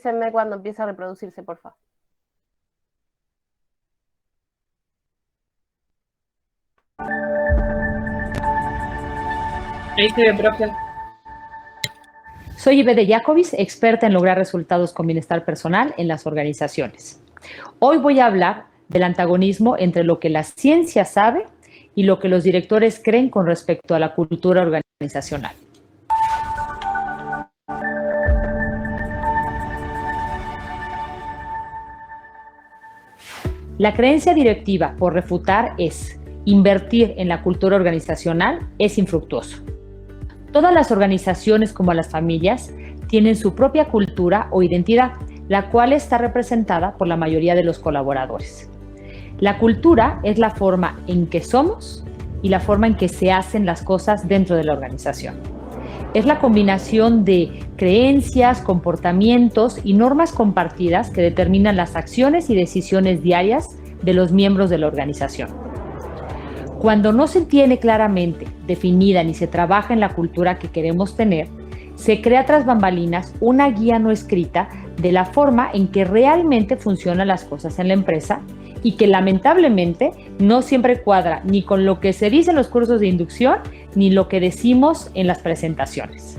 avísenme cuando empiece a reproducirse, por favor. Ahí se ve, profe. Soy Ibe de Jacobis, experta en lograr resultados con bienestar personal en las organizaciones. Hoy voy a hablar del antagonismo entre lo que la ciencia sabe y lo que los directores creen con respecto a la cultura organizacional. La creencia directiva por refutar es: invertir en la cultura organizacional es infructuoso. Todas las organizaciones, como las familias, tienen su propia cultura o identidad, la cual está representada por la mayoría de los colaboradores. La cultura es la forma en que somos y la forma en que se hacen las cosas dentro de la organización. Es la combinación de creencias, comportamientos y normas compartidas que determinan las acciones y decisiones diarias de los miembros de la organización. Cuando no se tiene claramente definida ni se trabaja en la cultura que queremos tener, se crea tras bambalinas una guía no escrita de la forma en que realmente funcionan las cosas en la empresa y que lamentablemente no siempre cuadra ni con lo que se dice en los cursos de inducción ni lo que decimos en las presentaciones.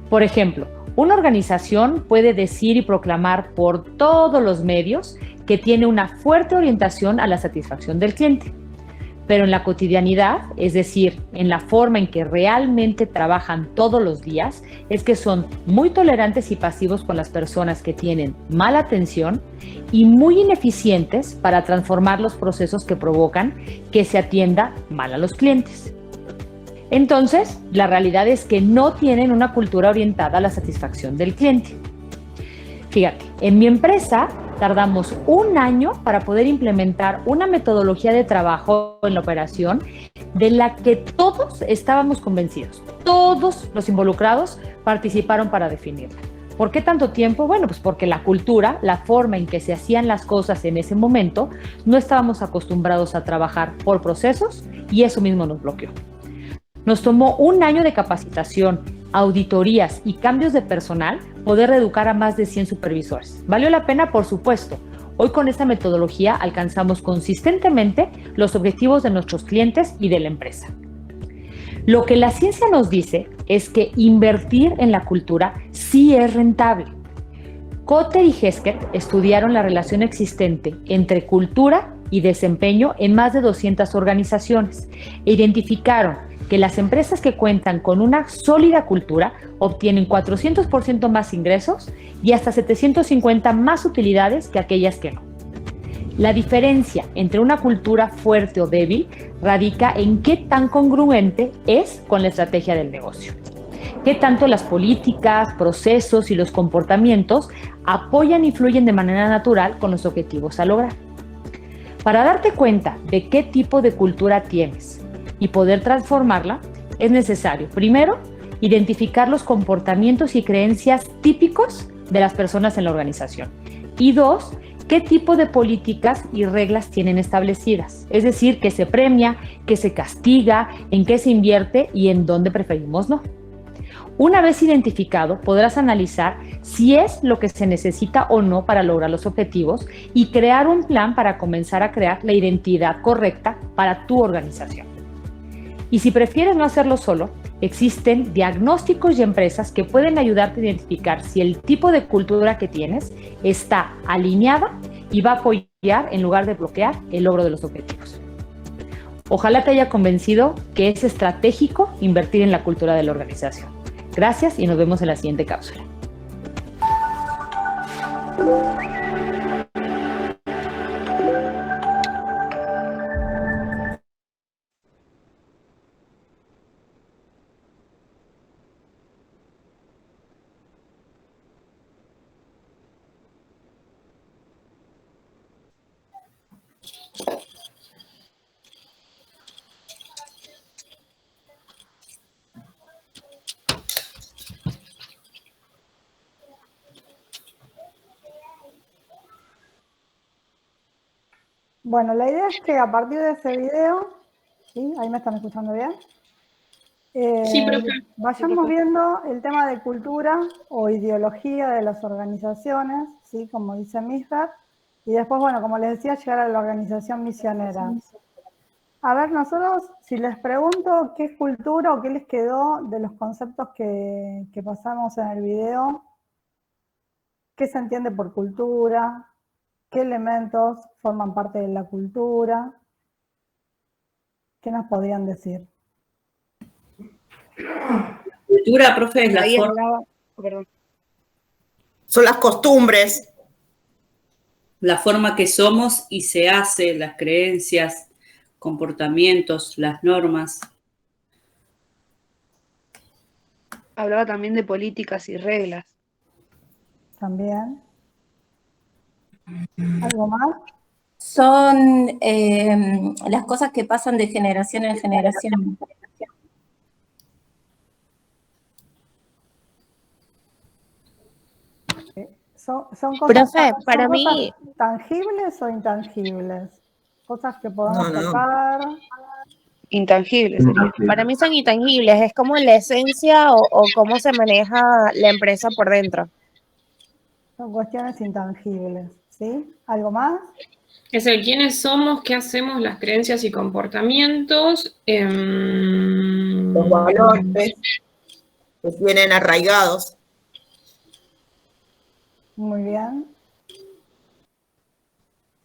Por ejemplo, una organización puede decir y proclamar por todos los medios que tiene una fuerte orientación a la satisfacción del cliente. Pero en la cotidianidad, es decir, en la forma en que realmente trabajan todos los días, es que son muy tolerantes y pasivos con las personas que tienen mala atención y muy ineficientes para transformar los procesos que provocan que se atienda mal a los clientes. Entonces, la realidad es que no tienen una cultura orientada a la satisfacción del cliente. Fíjate, en mi empresa tardamos 1 año para poder implementar una metodología de trabajo en la operación de la que todos estábamos convencidos. Todos los involucrados participaron para definirla. ¿Por qué tanto tiempo? Bueno, pues porque la cultura, la forma en que se hacían las cosas en ese momento, no estábamos acostumbrados a trabajar por procesos y eso mismo nos bloqueó. Nos tomó 1 año de capacitación, auditorías y cambios de personal poder reeducar a más de 100 supervisores. ¿Valió la pena? Por supuesto. Hoy con esta metodología alcanzamos consistentemente los objetivos de nuestros clientes y de la empresa. Lo que la ciencia nos dice es que invertir en la cultura sí es rentable. Kotler y Hesketh estudiaron la relación existente entre cultura y desempeño en más de 200 organizaciones e identificaron que las empresas que cuentan con una sólida cultura obtienen 400% más ingresos y hasta 750 más utilidades que aquellas que no. La diferencia entre una cultura fuerte o débil radica en qué tan congruente es con la estrategia del negocio. Qué tanto las políticas, procesos y los comportamientos apoyan y fluyen de manera natural con los objetivos a lograr. Para darte cuenta de qué tipo de cultura tienes y poder transformarla, es necesario, primero, identificar los comportamientos y creencias típicos de las personas en la organización. Y 2, qué tipo de políticas y reglas tienen establecidas. Es decir, qué se premia, qué se castiga, en qué se invierte y en dónde preferimos no. Una vez identificado, podrás analizar si es lo que se necesita o no para lograr los objetivos y crear un plan para comenzar a crear la identidad correcta para tu organización. Y si prefieres no hacerlo solo, existen diagnósticos y empresas que pueden ayudarte a identificar si el tipo de cultura que tienes está alineada y va a apoyar en lugar de bloquear el logro de los objetivos. Ojalá te haya convencido que es estratégico invertir en la cultura de la organización. Gracias y nos vemos en la siguiente cápsula. Bueno, la idea es que a partir de este video, ¿sí? Ahí me están escuchando bien. Sí, profe. Vayamos viendo el tema de cultura o ideología de las organizaciones, ¿sí? Como dice Misbah, y después, bueno, como les decía, llegar a la organización misionera. A ver, nosotros, si les pregunto qué es cultura o qué les quedó de los conceptos que pasamos en el video, ¿qué se entiende por cultura? ¿Qué elementos forman parte de la cultura? ¿Qué nos podrían decir? Cultura, profe, es la forma. Perdón. Son las costumbres. La forma que somos y se hace, las creencias, comportamientos, las normas. Hablaba también de políticas y reglas. También. ¿Algo más? Son las cosas que pasan de generación en generación. ¿Son cosas, Profe, para mí, cosas tangibles o intangibles? Cosas que podemos tocar. Intangibles sería. para mí son intangibles, es como la esencia o cómo se maneja la empresa por dentro. Son cuestiones intangibles, ¿sí? ¿Algo más? Es el quiénes somos, qué hacemos, las creencias y comportamientos. Los valores que vienen arraigados. Muy bien.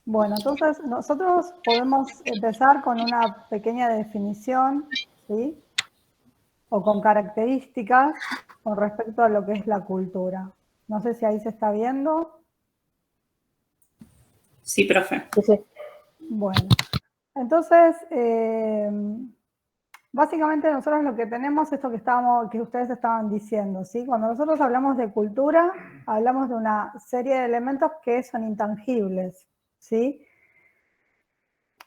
Bueno, entonces nosotros podemos empezar con una pequeña definición, ¿sí? O con características con respecto a lo que es la cultura. No sé si ahí se está viendo. Sí, profe. Bueno, entonces, básicamente nosotros lo que tenemos, esto que ustedes estaban diciendo, ¿sí? Cuando nosotros hablamos de cultura, hablamos de una serie de elementos que son intangibles, ¿sí?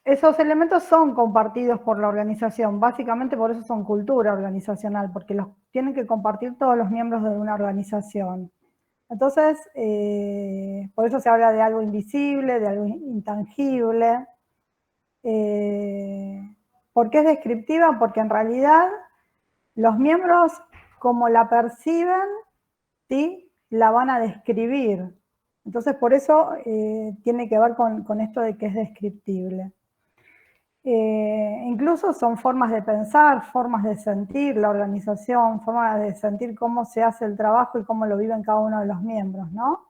Esos elementos son compartidos por la organización, básicamente por eso son cultura organizacional, porque los tienen que compartir todos los miembros de una organización. Entonces, por eso se habla de algo invisible, de algo intangible. ¿Por qué es descriptiva? Porque en realidad los miembros, como la perciben, ¿sí? La van a describir. Entonces, por eso tiene que ver con esto de que es descriptible. Incluso son formas de pensar, formas de sentir la organización, formas de sentir cómo se hace el trabajo y cómo lo viven cada uno de los miembros, ¿no?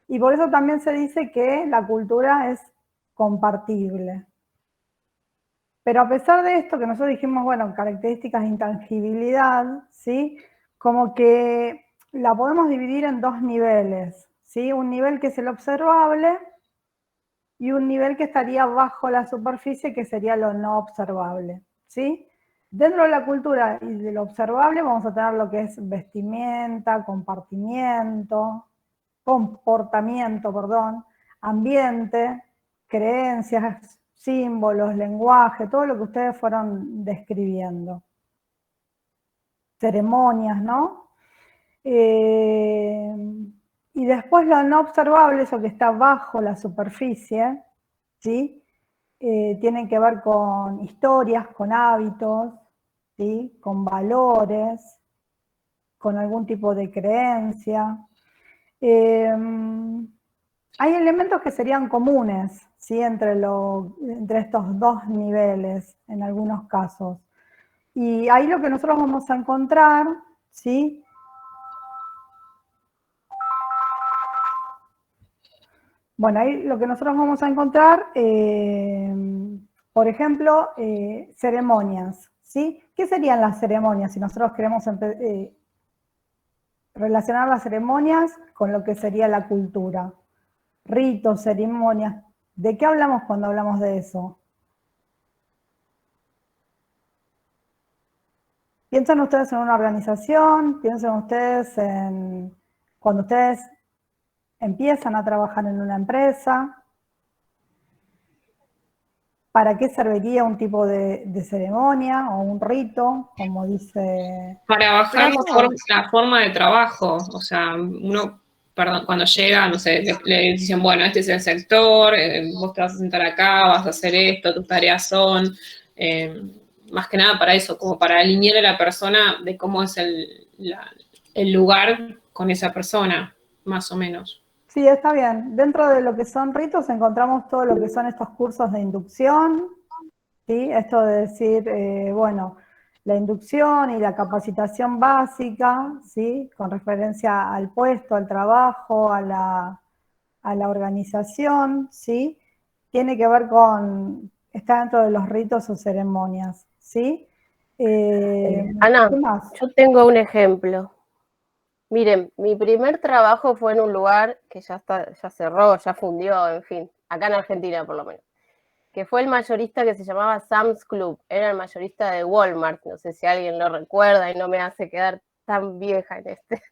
Y por eso también se dice que la cultura es compartible. Pero a pesar de esto, que nosotros dijimos, bueno, características de intangibilidad, ¿sí? Como que la podemos dividir en dos niveles, ¿sí? Un nivel que es el observable y un nivel que estaría bajo la superficie, que sería lo no observable, ¿sí? Dentro de la cultura y de lo observable vamos a tener lo que es vestimenta, comportamiento, ambiente, creencias, símbolos, lenguaje, todo lo que ustedes fueron describiendo. Ceremonias, ¿no? Y después lo no observable, eso que está bajo la superficie, ¿sí? Tienen que ver con historias, con hábitos, ¿sí? Con valores, con algún tipo de creencia. Hay elementos que serían comunes, ¿sí? entre estos dos niveles, en algunos casos. Y ahí lo que nosotros vamos a encontrar, ¿sí? Bueno, ahí lo que nosotros vamos a encontrar, por ejemplo, ceremonias, ¿sí? ¿Qué serían las ceremonias si nosotros queremos relacionar las ceremonias con lo que sería la cultura? Ritos, ceremonias. ¿De qué hablamos cuando hablamos de eso? Piensen ustedes en una organización, piensen ustedes en cuando ustedes empiezan a trabajar en una empresa. ¿Para qué serviría un tipo de ceremonia o un rito, como dice? Para bajar la forma de trabajo. O sea, uno, perdón, cuando llega, no sé, le dicen, bueno, este es el sector, vos te vas a sentar acá, vas a hacer esto, tus tareas son, más que nada para eso, como para alinear a la persona de cómo es el lugar con esa persona, más o menos. Sí, está bien. Dentro de lo que son ritos encontramos todo lo que son estos cursos de inducción, ¿sí? Esto de decir, bueno, la inducción y la capacitación básica, ¿sí? Con referencia al puesto, al trabajo, a la organización, ¿sí? Tiene que ver con, está dentro de los ritos o ceremonias, ¿sí? Ana, ¿Qué más? yo tengo un ejemplo. Miren, mi primer trabajo fue en un lugar que ya cerró, ya fundió, en fin, acá en Argentina por lo menos, que fue el mayorista que se llamaba Sam's Club, era el mayorista de Walmart, no sé si alguien lo recuerda y no me hace quedar tan vieja en este.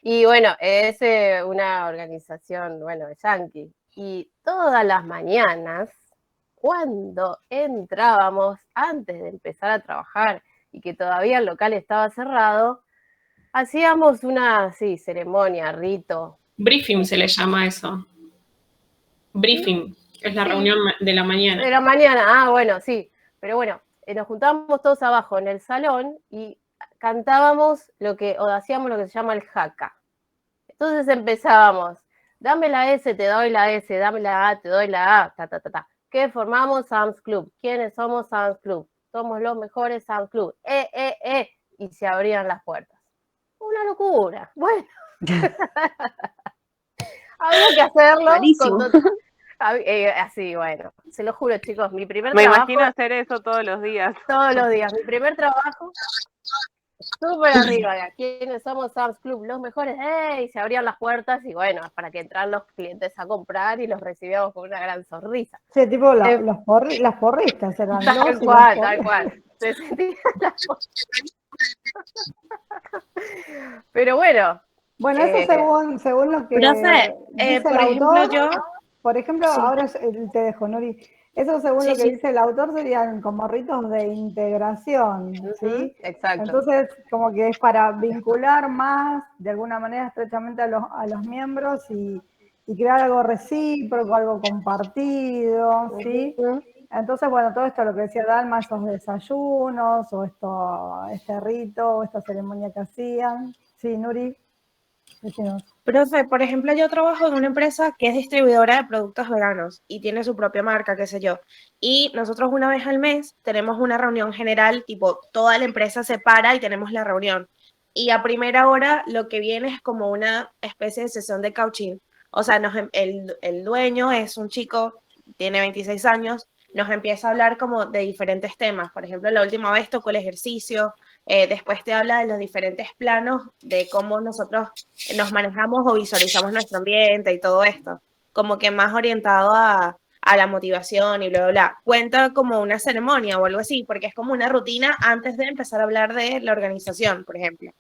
Y bueno, es una organización, bueno, yankee, y todas las mañanas, cuando entrábamos, antes de empezar a trabajar y que todavía el local estaba cerrado, hacíamos una, sí, ceremonia, rito. Briefing se le llama eso. Briefing, es la reunión de la mañana. De la mañana, bueno, sí. Pero bueno, nos juntábamos todos abajo en el salón y cantábamos o hacíamos lo que se llama el jaca. Entonces empezábamos, dame la S, te doy la S, dame la A, te doy la A, ta, ta, ta, ta. ¿Qué formamos? Sam's Club. ¿Quiénes somos? Sam's Club. Somos los mejores Sam's Club. Y se abrían las puertas. Una locura. Bueno. Había que hacerlo. Así, bueno. Se lo juro, chicos. Mi primer trabajo. Me imagino hacer eso todos los días. Todos los días. Mi primer trabajo. Súper arriba. ¿Quiénes somos? Sam's Club. Los mejores. Y se abrían las puertas. Y bueno, para que entraran los clientes a comprar y los recibíamos con una gran sonrisa. Sí, tipo las porristas eran. Tal cual. Se sentían las Pero bueno. Bueno, eso según lo que profe, dice por el ejemplo, autor. Por ejemplo, sí. ahora te dejo, Nuri. Eso según lo que dice el autor serían como ritos de integración, ¿sí? Exacto. Entonces, como que es para vincular más, de alguna manera, estrechamente a los miembros y crear algo recíproco, algo compartido, ¿sí? Entonces, bueno, todo esto, lo que decía Dalma, esos desayunos, o este rito, o esta ceremonia que hacían. Sí, Nuri. Profe, por ejemplo, yo trabajo en una empresa que es distribuidora de productos veganos y tiene su propia marca, qué sé yo. Y nosotros una vez al mes tenemos una reunión general, tipo, toda la empresa se para y tenemos la reunión. Y a primera hora lo que viene es como una especie de sesión de coaching. O sea, el dueño es un chico, tiene 26 años, nos empieza a hablar como de diferentes temas. Por ejemplo, la última vez tocó el ejercicio, después te habla de los diferentes planos de cómo nosotros nos manejamos o visualizamos nuestro ambiente y todo esto. Como que más orientado a la motivación y bla, bla, bla. Cuenta como una ceremonia o algo así, porque es como una rutina antes de empezar a hablar de la organización, por ejemplo.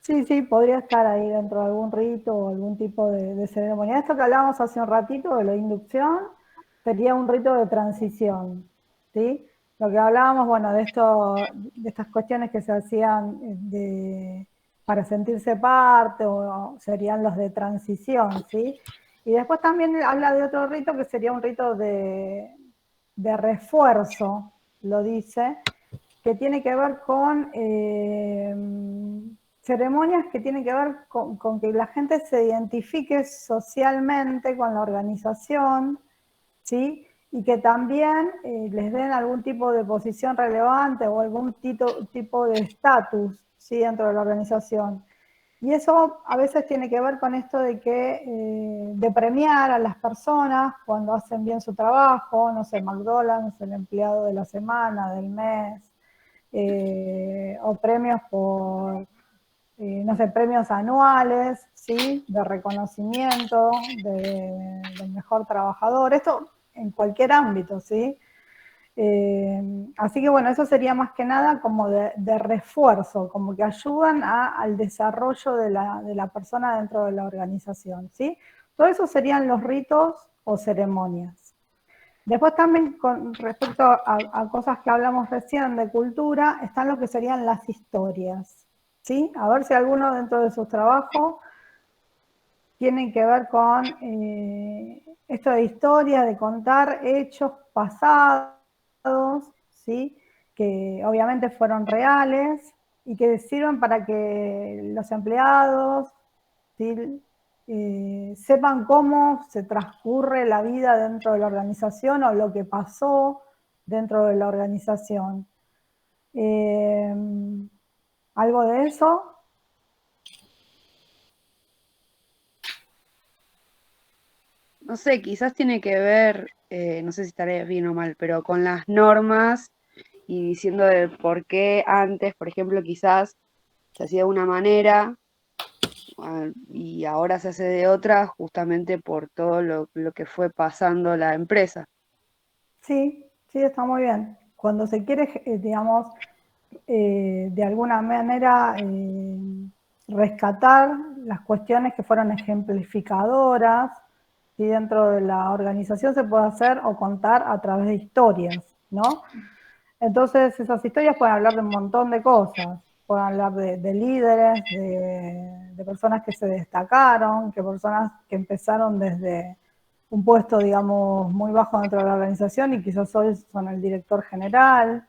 Sí, podría estar ahí dentro de algún rito o algún tipo de ceremonia. Esto que hablábamos hace un ratito de la inducción sería un rito de transición, ¿sí? Lo que hablábamos, bueno, de estas cuestiones que se hacían para sentirse parte, o serían los de transición, ¿sí? Y después también habla de otro rito que sería un rito de refuerzo, lo dice, que tiene que ver con ceremonias que tienen que ver con que la gente se identifique socialmente con la organización, ¿sí? Y que también les den algún tipo de posición relevante o algún tipo de estatus, ¿sí? Dentro de la organización. Y eso a veces tiene que ver con esto de premiar a las personas cuando hacen bien su trabajo, no sé, McDonald's, el empleado de la semana, del mes, o premios por, no sé, premios anuales, ¿sí? De reconocimiento del mejor trabajador. Esto en cualquier ámbito, ¿sí? Así que bueno, eso sería más que nada como de refuerzo, como que ayudan al desarrollo de la persona dentro de la organización, ¿sí? Todo eso serían los ritos o ceremonias. Después también con respecto a cosas que hablamos recién de cultura, están lo que serían las historias, ¿sí? A ver si alguno dentro de sus trabajos tienen que ver con esto de historia, de contar hechos pasados, ¿sí? Que obviamente fueron reales y que sirven para que los empleados, ¿sí? Sepan cómo se transcurre la vida dentro de la organización o lo que pasó dentro de la organización. ¿Algo de eso? No sé, quizás tiene que ver, no sé si estaré bien o mal, pero con las normas y diciendo de por qué antes, por ejemplo, quizás se hacía de una manera y ahora se hace de otra justamente por todo lo que fue pasando la empresa. Sí, sí, está muy bien. Cuando se quiere, digamos, de alguna manera rescatar las cuestiones que fueron ejemplificadoras, ¿sí? Dentro de la organización se puede hacer o contar a través de historias, ¿no? Entonces esas historias pueden hablar de un montón de cosas, pueden hablar de líderes, de personas que se destacaron, que personas que empezaron desde un puesto, digamos, muy bajo dentro de la organización y quizás hoy son el director general.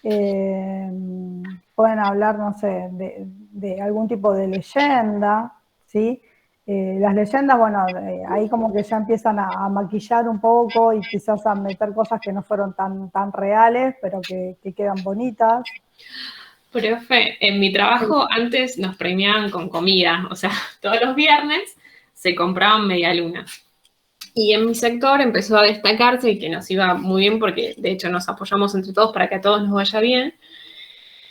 Pueden hablar, no sé, de algún tipo de leyenda, ¿sí? Las leyendas, bueno, ahí como que ya empiezan a maquillar un poco y quizás a meter cosas que no fueron tan reales, pero que quedan bonitas. Profe, en mi trabajo antes nos premiaban con comida, o sea, todos los viernes se compraban medialunas. Y en mi sector empezó a destacarse y que nos iba muy bien porque de hecho nos apoyamos entre todos para que a todos nos vaya bien.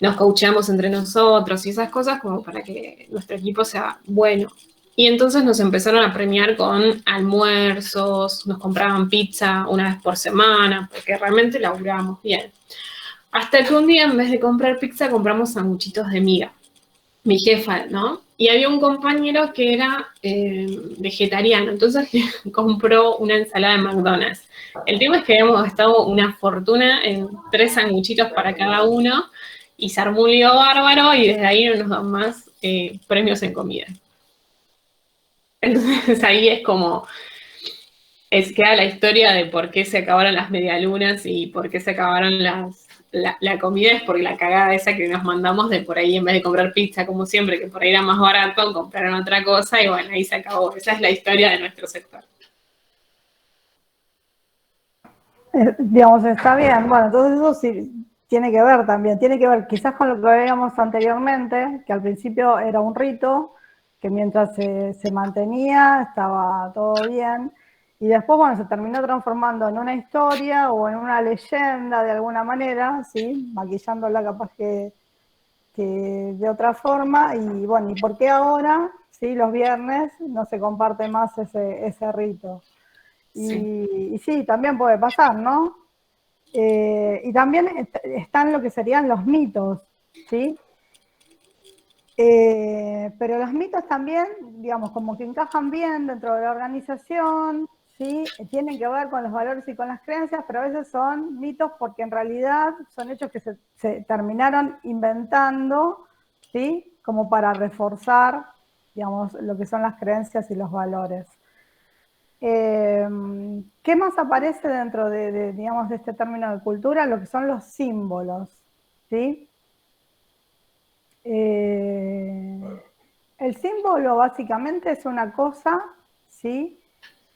Nos coachamos entre nosotros y esas cosas como para que nuestro equipo sea bueno. Y entonces nos empezaron a premiar con almuerzos, nos compraban pizza una vez por semana, porque realmente laburábamos bien. Hasta que un día, en vez de comprar pizza, compramos sanguchitos de miga. Mi jefa, ¿no? Y había un compañero que era vegetariano, entonces compró una ensalada de McDonald's. El tema es que habíamos gastado una fortuna en 3 sanguchitos para cada uno y se armó un lío bárbaro y desde ahí no nos dan más premios en comida. Entonces ahí es como, queda la historia de por qué se acabaron las medialunas y por qué se acabaron la comida, es porque la cagada esa que nos mandamos de por ahí, en vez de comprar pizza como siempre, que por ahí era más barato, compraron otra cosa y bueno, ahí se acabó. Esa es la historia de nuestro sector. Digamos, está bien. Bueno, entonces eso sí tiene que ver también, tiene que ver quizás con lo que veíamos anteriormente, que al principio era un rito, que mientras se mantenía estaba todo bien, y después, bueno, se terminó transformando en una historia o en una leyenda de alguna manera, ¿sí? Maquillándola capaz que de otra forma, y bueno, ¿y por qué ahora, sí, los viernes no se comparte más ese rito? Y sí, también puede pasar, ¿no? Y también están lo que serían los mitos, ¿sí? Pero los mitos también, digamos, como que encajan bien dentro de la organización, ¿sí? Tienen que ver con los valores y con las creencias, pero a veces son mitos porque en realidad son hechos que se terminaron inventando, ¿sí? Como para reforzar, digamos, lo que son las creencias y los valores. ¿Qué más aparece dentro digamos, de este término de cultura? Lo que son los símbolos, ¿sí? El símbolo básicamente es una cosa, ¿sí?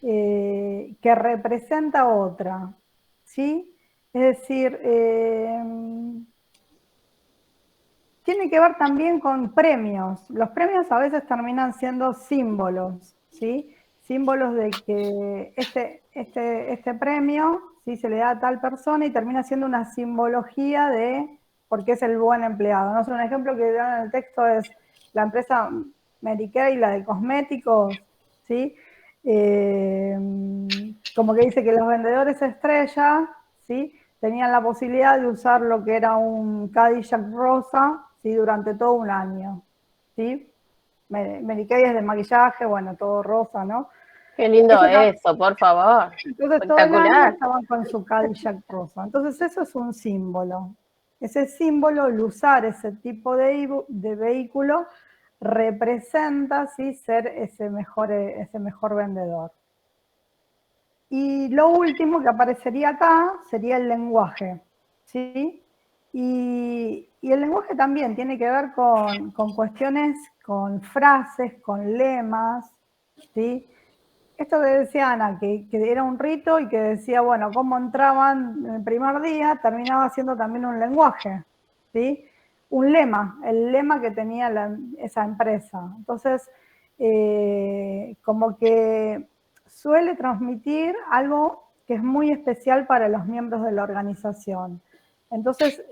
Que representa otra, ¿sí? Es decir, tiene que ver también con premios. Los premios a veces terminan siendo símbolos, ¿sí? Símbolos de que este premio, ¿sí? Se le da a tal persona y termina siendo una simbología de por qué es el buen empleado. No sé, un ejemplo que dan en el texto es la empresa Mary Kay, la de cosméticos, ¿sí? Como que dice que los vendedores estrella, ¿sí? Tenían la posibilidad de usar lo que era un Cadillac rosa, ¿sí? Durante todo un año, ¿sí? Mary Kay es de maquillaje, bueno, todo rosa, ¿no? Qué lindo eso, por favor. Entonces todo el año estaban con su Cadillac rosa. Entonces eso es un símbolo. Ese símbolo, el usar ese tipo de vehículo, representa, ¿sí? Ser ese mejor vendedor. Y lo último que aparecería acá sería el lenguaje, ¿sí? Y el lenguaje también tiene que ver con cuestiones, con frases, con lemas, ¿sí? Esto que decía Ana, que era un rito y que decía, bueno, cómo entraban el primer día, terminaba siendo también un lenguaje, ¿sí? Un lema, el lema que tenía esa empresa. Entonces, como que suele transmitir algo que es muy especial para los miembros de la organización. Entonces,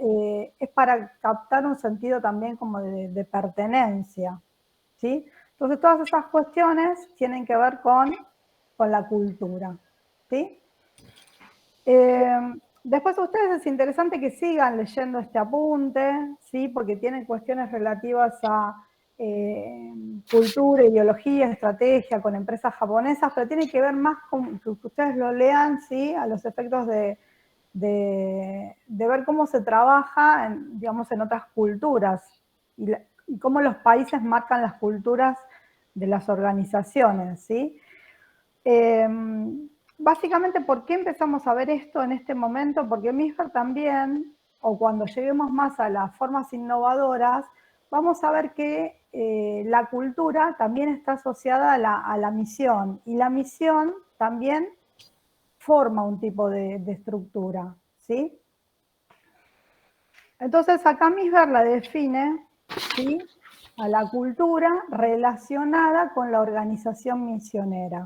es para captar un sentido también como de pertenencia, ¿sí? Entonces, todas esas cuestiones tienen que ver con la cultura, ¿sí? Después a ustedes es interesante que sigan leyendo este apunte, ¿sí? Porque tienen cuestiones relativas a cultura, ideología, estrategia con empresas japonesas, pero tiene que ver más con que ustedes lo lean, ¿sí? A los efectos de ver cómo se trabaja, digamos, en otras culturas y cómo los países marcan las culturas de las organizaciones, ¿sí? Básicamente, ¿por qué empezamos a ver esto en este momento? Porque Misber también, o cuando lleguemos más a las formas innovadoras, vamos a ver que la cultura también está asociada a la misión, y la misión también forma un tipo de estructura, ¿sí? Entonces acá Misber la define, ¿sí?, a la cultura relacionada con la organización misionera.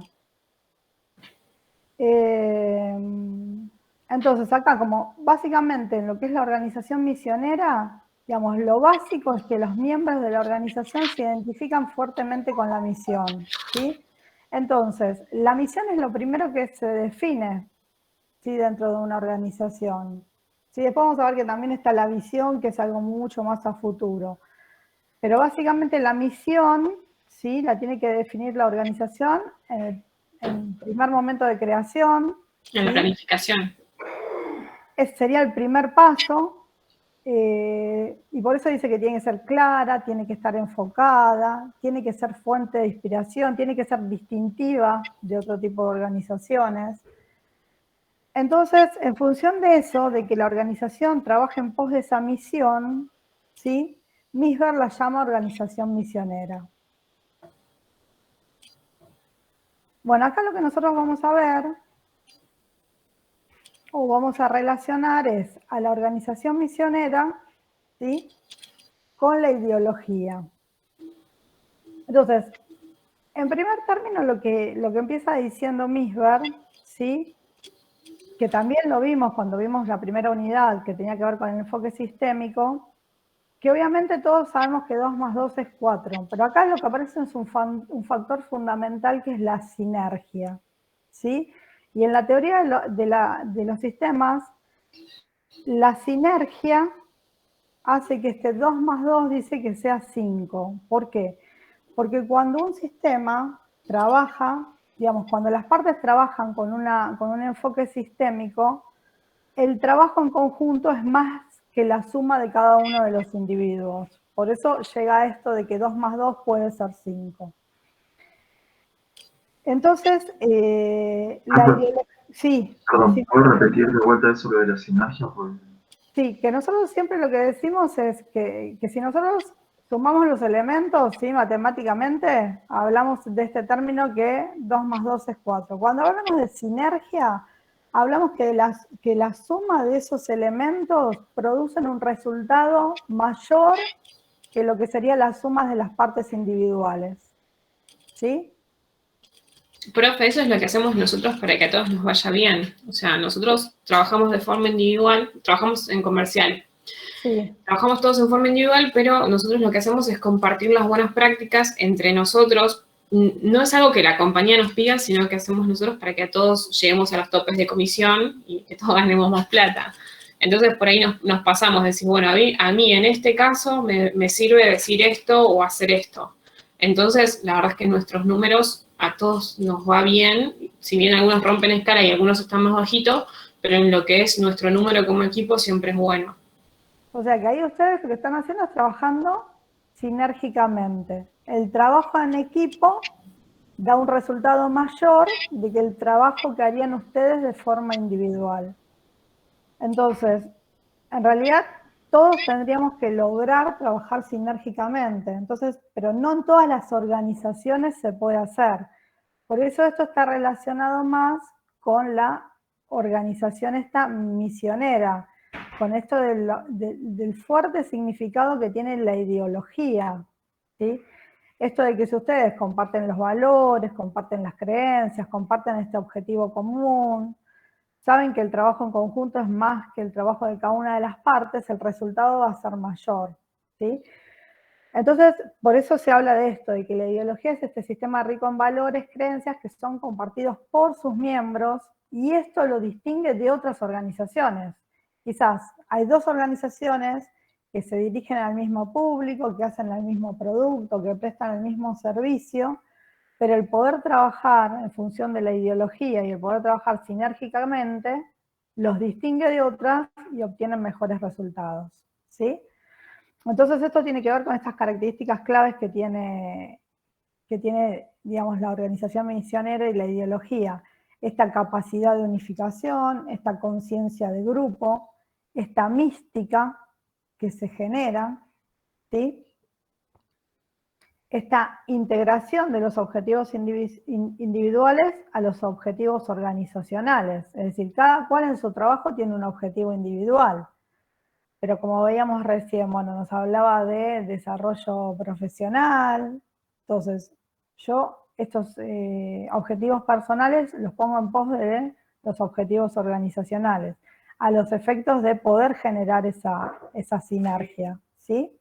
Entonces acá, como básicamente en lo que es la organización misionera, digamos, lo básico es que los miembros de la organización se identifican fuertemente con la misión, ¿sí? Entonces, la misión es lo primero que se define, ¿sí?, dentro de una organización. Sí, después vamos a ver que también está la visión, que es algo mucho más a futuro. Pero básicamente la misión, ¿sí?, la tiene que definir la organización en el primer momento de creación. En la planificación. Sería el primer paso, y por eso dice que tiene que ser clara, tiene que estar enfocada, tiene que ser fuente de inspiración, tiene que ser distintiva de otro tipo de organizaciones. Entonces, en función de eso, de que la organización trabaje en pos de esa misión, ¿sí?, Misber la llama organización misionera. Bueno, acá lo que nosotros vamos a ver, o vamos a relacionar, es a la organización misionera, ¿sí?, con la ideología. Entonces, en primer término, lo que empieza diciendo Misber, ¿sí?, que también lo vimos cuando vimos la primera unidad, que tenía que ver con el enfoque sistémico, que obviamente todos sabemos que 2 más 2 es 4, pero acá lo que aparece es un factor fundamental, que es la sinergia, ¿sí? Y en la teoría de los sistemas, la sinergia hace que este 2 más 2 dice que sea 5. ¿Por qué? Porque cuando un sistema trabaja, digamos, cuando las partes trabajan con un enfoque sistémico, el trabajo en conjunto es más que la suma de cada uno de los individuos. Por eso llega a esto de que 2 más 2 puede ser 5. Entonces, sí. Perdón, ¿puedo repetir de vuelta eso de la sinergia? Sí, que nosotros siempre lo que decimos es que si nosotros sumamos los elementos, ¿sí?, matemáticamente, hablamos de este término que 2 más 2 es 4. Cuando hablamos de sinergia, hablamos que la suma de esos elementos producen un resultado mayor que lo que sería la suma de las partes individuales. ¿Sí? Profe, eso es lo que hacemos nosotros para que a todos nos vaya bien. O sea, nosotros trabajamos de forma individual, trabajamos en comercial. Sí. Trabajamos todos en forma individual, pero nosotros lo que hacemos es compartir las buenas prácticas entre nosotros. No es algo que la compañía nos pida, sino que hacemos nosotros para que a todos lleguemos a los topes de comisión y que todos ganemos más plata. Entonces, por ahí nos pasamos, decir, bueno, a mí en este caso me sirve decir esto o hacer esto. Entonces, la verdad es que nuestros números a todos nos va bien, si bien algunos rompen escala y algunos están más bajitos, pero en lo que es nuestro número como equipo siempre es bueno. O sea que ahí ustedes lo que están haciendo es trabajando sinérgicamente. El trabajo en equipo da un resultado mayor de que el trabajo que harían ustedes de forma individual. Entonces, en realidad, todos tendríamos que lograr trabajar sinérgicamente, entonces, pero no en todas las organizaciones se puede hacer. Por eso esto está relacionado más con la organización esta misionera, con esto del fuerte significado que tiene la ideología, ¿sí? Esto de que si ustedes comparten los valores, comparten las creencias, comparten este objetivo común, saben que el trabajo en conjunto es más que el trabajo de cada una de las partes, el resultado va a ser mayor, ¿sí? Entonces, por eso se habla de esto, de que la ideología es este sistema rico en valores, creencias que son compartidos por sus miembros, y esto lo distingue de otras organizaciones. Quizás hay dos organizaciones que se dirigen al mismo público, que hacen el mismo producto, que prestan el mismo servicio, pero el poder trabajar en función de la ideología y el poder trabajar sinérgicamente los distingue de otras y obtienen mejores resultados, ¿sí? Entonces esto tiene que ver con estas características claves que tiene, digamos, la organización misionera y la ideología. Esta capacidad de unificación, esta conciencia de grupo, esta mística que se genera, ¿sí? Esta integración de los objetivos individuales a los objetivos organizacionales. Es decir, cada cual en su trabajo tiene un objetivo individual. Pero como veíamos recién, bueno, nos hablaba de desarrollo profesional. Entonces, yo estos objetivos personales los pongo en pos de los objetivos organizacionales, a los efectos de poder generar esa sinergia, ¿sí?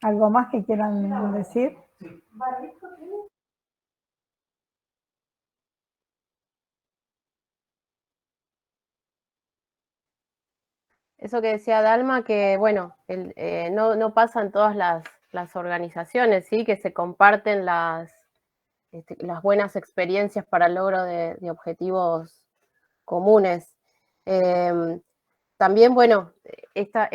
¿Algo más que quieran decir? Eso que decía Dalma, que bueno, no pasa en todas las organizaciones, ¿sí? Que se comparten las buenas experiencias para el logro de objetivos comunes. También, bueno, este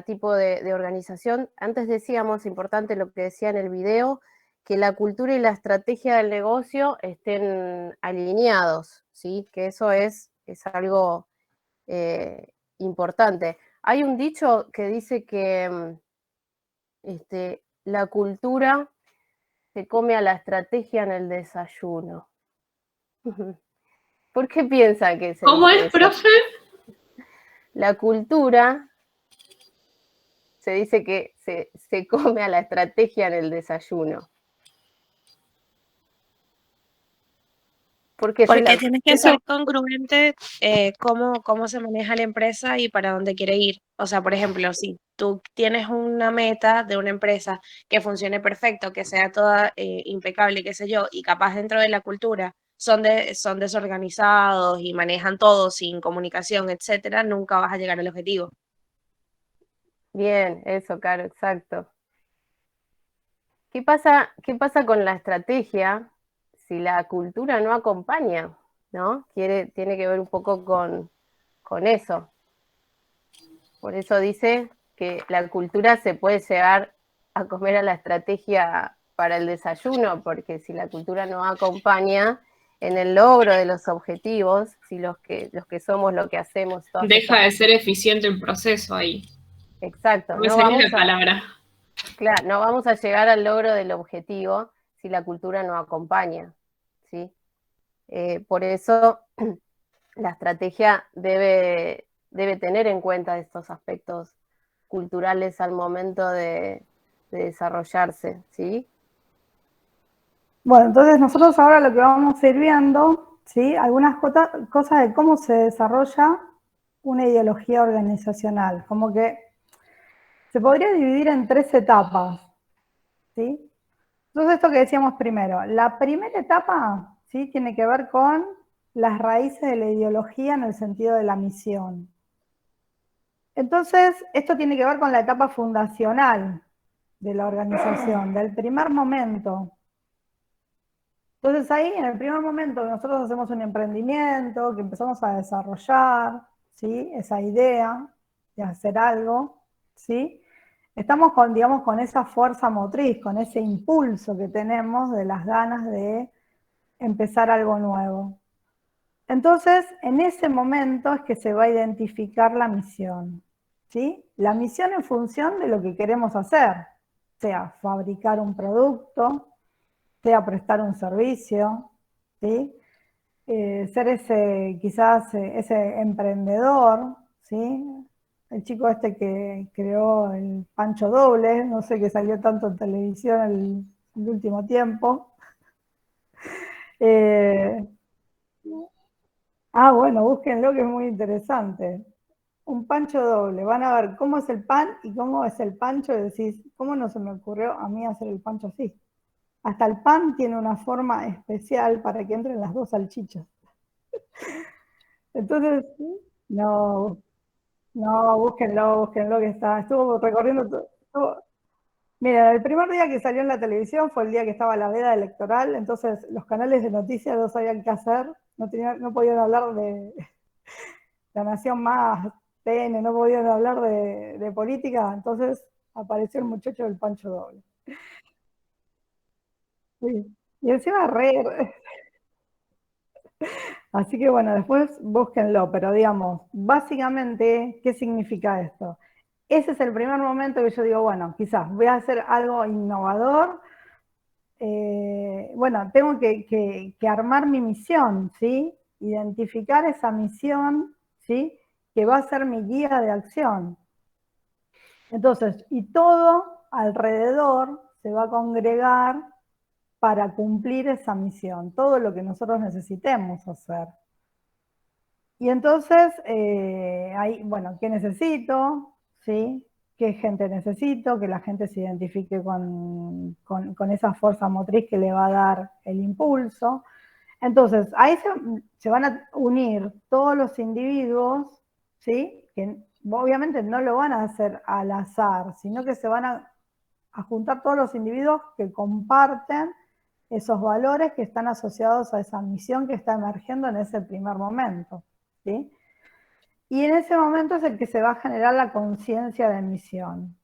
tipo de organización, antes decíamos, importante lo que decía en el video, que la cultura y la estrategia del negocio estén alineados, ¿sí? Que eso es algo importante. Hay un dicho que dice que la cultura se come a la estrategia en el desayuno. ¿Por qué piensa que se ¿Cómo dice es, eso? profe? La cultura se dice que se come a la estrategia en el desayuno. Porque tienes que ser congruente cómo se maneja la empresa y para dónde quiere ir. O sea, por ejemplo, si tú tienes una meta de una empresa que funcione perfecto, que sea toda impecable, qué sé yo, y capaz dentro de la cultura son desorganizados y manejan todo sin comunicación, etcétera, nunca vas a llegar al objetivo. Bien, eso, Caro, exacto. ¿Qué pasa con la estrategia si la cultura no acompaña? ¿No? Tiene que ver un poco con eso. Por eso dice que la cultura se puede llegar a comer a la estrategia para el desayuno, porque si la cultura no acompaña en el logro de los objetivos, si los que somos lo que hacemos... Deja de ser eficiente el proceso ahí. Exacto. No sería la palabra. Claro, no vamos a llegar al logro del objetivo si la cultura no acompaña, ¿sí? Por eso la estrategia debe tener en cuenta estos aspectos culturales al momento de desarrollarse, ¿sí? Bueno, entonces nosotros ahora lo que vamos a ir viendo, ¿sí? Algunas cosas de cómo se desarrolla una ideología organizacional, como que se podría dividir en 3 etapas, ¿sí? Entonces esto que decíamos primero, la primera etapa, ¿sí? Tiene que ver con las raíces de la ideología en el sentido de la misión. Entonces, esto tiene que ver con la etapa fundacional de la organización, del primer momento. Entonces ahí, en el primer momento que nosotros hacemos un emprendimiento, que empezamos a desarrollar, ¿sí? Esa idea de hacer algo, ¿sí? estamos con, digamos, con esa fuerza motriz, con ese impulso que tenemos de las ganas de empezar algo nuevo. Entonces, en ese momento es que se va a identificar la misión, ¿sí? La misión en función de lo que queremos hacer, sea fabricar un producto, sea prestar un servicio, ¿sí? Ser ese, quizás, ese emprendedor, ¿sí? El chico este que creó el Pancho Doble, no sé, que salió tanto en televisión el último tiempo. Bueno, búsquenlo, que es muy interesante. Un pancho doble, van a ver cómo es el pan y cómo es el pancho, y decís, ¿cómo no se me ocurrió a mí hacer el pancho así? Hasta el pan tiene una forma especial para que entren las dos salchichas. Entonces, no, búsquenlo, que estuvo recorriendo todo. Mira, el primer día que salió en la televisión fue el día que estaba la veda electoral, entonces los canales de noticias no sabían qué hacer, no podían hablar de La Nación Más, TN, no podían hablar de política, entonces apareció el muchacho del Pancho Doble. Sí. Y encima Así que bueno, después búsquenlo, pero digamos, básicamente, ¿qué significa esto? Ese es el primer momento que yo digo, bueno, quizás voy a hacer algo innovador. Bueno, tengo que armar mi misión, ¿sí? Identificar esa misión, ¿sí? Que va a ser mi guía de acción. Entonces, y todo alrededor se va a congregar para cumplir esa misión, todo lo que nosotros necesitemos hacer. Y entonces, ahí, bueno, ¿qué necesito? ¿Sí? ¿Qué gente necesito? Que la gente se identifique con esa fuerza motriz que le va a dar el impulso. Entonces, ahí se van a unir todos los individuos, ¿sí? Que obviamente no lo van a hacer al azar, sino que se van a juntar todos los individuos que comparten esos valores que están asociados a esa misión que está emergiendo en ese primer momento, ¿sí? Y en ese momento es el que se va a generar la conciencia de misión,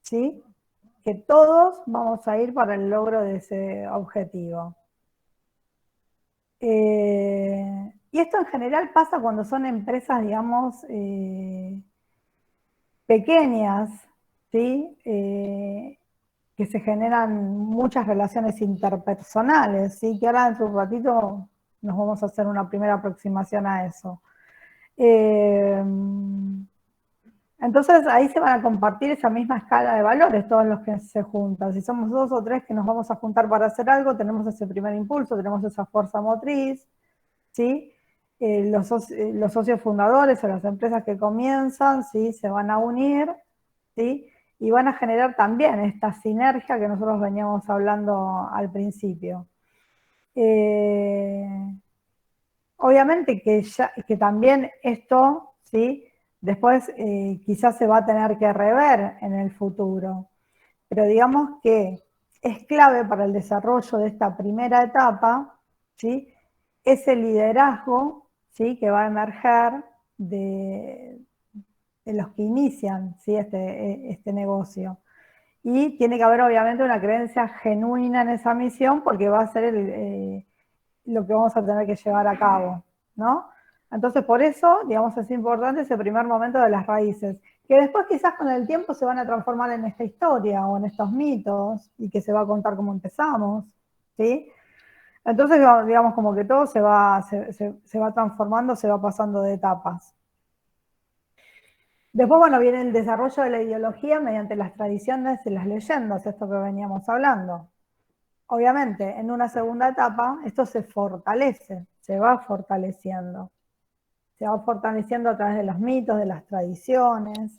¿sí? Que todos vamos a ir para el logro de ese objetivo. Y esto en general pasa cuando son empresas, digamos, pequeñas, ¿sí? Que se generan muchas relaciones interpersonales, ¿sí? Que ahora en un ratito nos vamos a hacer una primera aproximación a eso. Entonces ahí se van a compartir esa misma escala de valores todos los que se juntan. Si somos 2 o 3 que nos vamos a juntar para hacer algo, tenemos ese primer impulso, tenemos esa fuerza motriz, ¿sí? Los socios fundadores o las empresas que comienzan, ¿sí? Se van a unir, ¿sí? Y van a generar también esta sinergia que nosotros veníamos hablando al principio. Obviamente que también esto, ¿sí? Después quizás se va a tener que rever en el futuro, pero digamos que es clave para el desarrollo de esta primera etapa, ¿sí? Ese liderazgo, ¿sí? Que va a emerger de los que inician, ¿sí? este negocio. Y tiene que haber obviamente una creencia genuina en esa misión porque va a ser lo que vamos a tener que llevar a cabo, ¿no? Entonces por eso, digamos, es importante ese primer momento de las raíces, que después quizás con el tiempo se van a transformar en esta historia o en estos mitos y que se va a contar cómo empezamos, ¿sí? Entonces, digamos, como que todo se va transformando, se va pasando de etapas. Después, bueno, viene el desarrollo de la ideología mediante las tradiciones y las leyendas, esto que veníamos hablando. Obviamente, en una segunda etapa, esto se fortalece, se va fortaleciendo. Se va fortaleciendo a través de los mitos, de las tradiciones,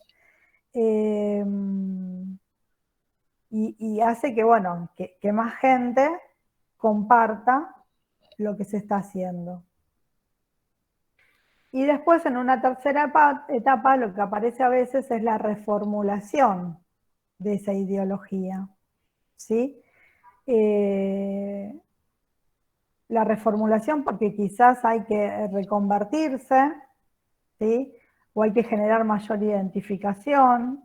y hace que, bueno, que más gente comparta lo que se está haciendo. Y después, en una tercera etapa, lo que aparece a veces es la reformulación de esa ideología, ¿sí? La reformulación porque quizás hay que reconvertirse, ¿sí? O hay que generar mayor identificación,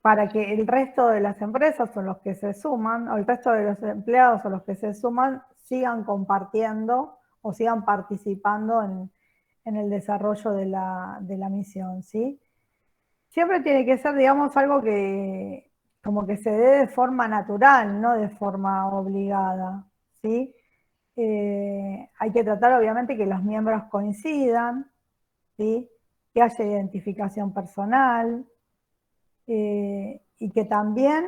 para que el resto de las empresas o los que se suman, o el resto de los empleados o los que se suman, sigan compartiendo o sigan participando en el desarrollo de la misión, ¿sí? Siempre tiene que ser, digamos, algo que como que se dé de forma natural, no de forma obligada, ¿sí? Hay que tratar, obviamente, que los miembros coincidan, ¿sí? Que haya identificación personal, y que también,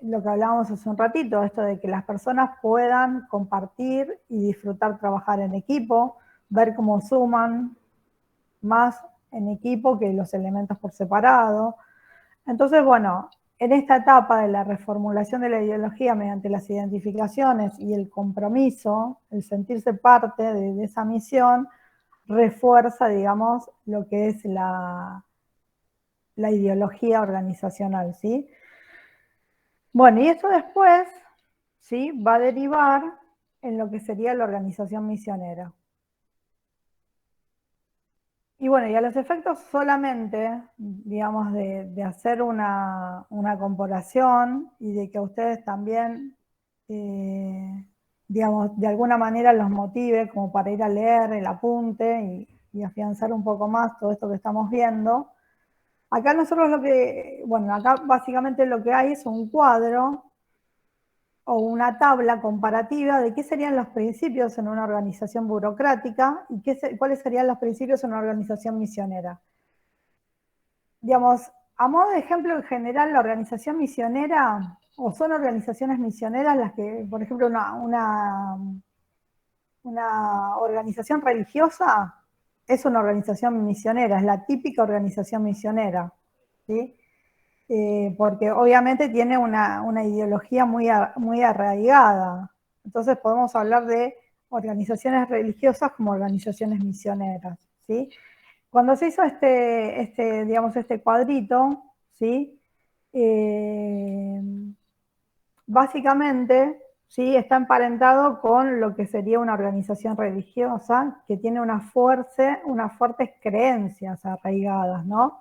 lo que hablábamos hace un ratito, esto de que las personas puedan compartir y disfrutar trabajar en equipo, ver cómo suman más en equipo que los elementos por separado. Entonces, bueno, en esta etapa de la reformulación de la ideología mediante las identificaciones y el compromiso, el sentirse parte de esa misión, refuerza, digamos, lo que es la ideología organizacional, ¿sí? Bueno, y esto después, ¿sí? Va a derivar en lo que sería la organización misionera. Y bueno, y a los efectos solamente, digamos, de hacer una comparación y de que a ustedes también, digamos, de alguna manera los motive como para ir a leer el apunte y afianzar un poco más todo esto que estamos viendo. Acá nosotros bueno, acá básicamente lo que hay es un cuadro o una tabla comparativa de qué serían los principios en una organización burocrática y cuáles serían los principios en una organización misionera. Digamos, a modo de ejemplo, en general, la organización misionera, o son organizaciones misioneras las que, por ejemplo, una organización religiosa es una organización misionera, es la típica organización misionera, ¿sí? Porque obviamente tiene una ideología muy arraigada. Entonces podemos hablar de organizaciones religiosas como organizaciones misioneras, ¿sí? Cuando se hizo digamos, este cuadrito, ¿sí? Básicamente, ¿sí? Está emparentado con lo que sería una organización religiosa que tiene unas fuertes creencias arraigadas, ¿no?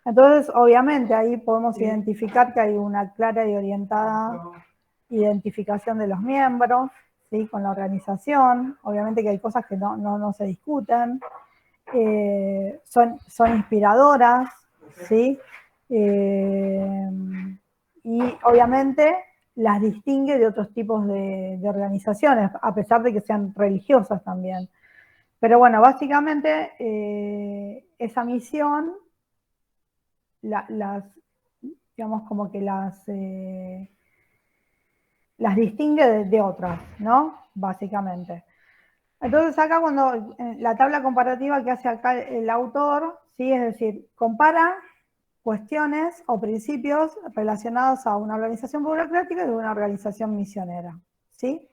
Entonces, obviamente, ahí podemos identificar que hay una clara y orientada identificación de los miembros, ¿sí? Con la organización. Obviamente que hay cosas que no se discuten. Son inspiradoras, ¿sí? Y obviamente las distingue de otros tipos de organizaciones, a pesar de que sean religiosas también. Pero bueno, básicamente esa misión digamos como que las distingue de otras, ¿no? Básicamente. Entonces acá cuando la tabla comparativa que hace acá el autor, ¿sí? Es decir, compara cuestiones o principios relacionados a una organización burocrática y una organización misionera, ¿sí?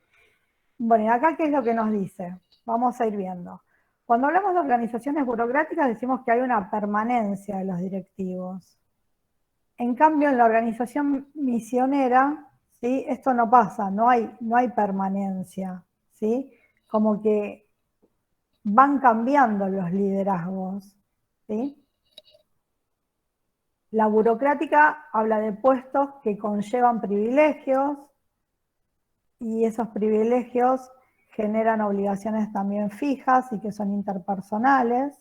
Bueno, y acá ¿qué es lo que nos dice? Vamos a ir viendo. Cuando hablamos de organizaciones burocráticas decimos que hay una permanencia de los directivos. En cambio, en la organización misionera, ¿sí? Esto no pasa, no hay permanencia, ¿sí? Como que van cambiando los liderazgos, ¿sí? La burocrática habla de puestos que conllevan privilegios y esos privilegios generan obligaciones también fijas y que son interpersonales.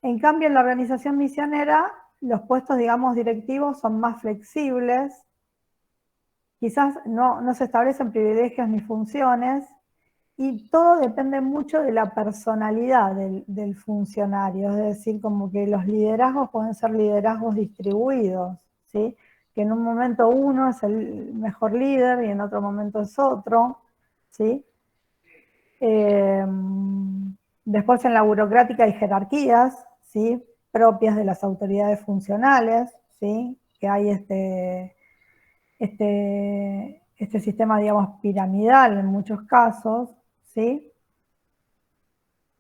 En cambio, en la organización misionera, los puestos, digamos, directivos son más flexibles, quizás no se establecen privilegios ni funciones, y todo depende mucho de la personalidad del funcionario, es decir, como que los liderazgos pueden ser liderazgos distribuidos, ¿sí? Que en un momento uno es el mejor líder y en otro momento es otro, ¿sí? Después en la burocrática hay jerarquías, ¿sí? Propias de las autoridades funcionales, ¿sí? Que hay este sistema, digamos, piramidal en muchos casos, ¿sí?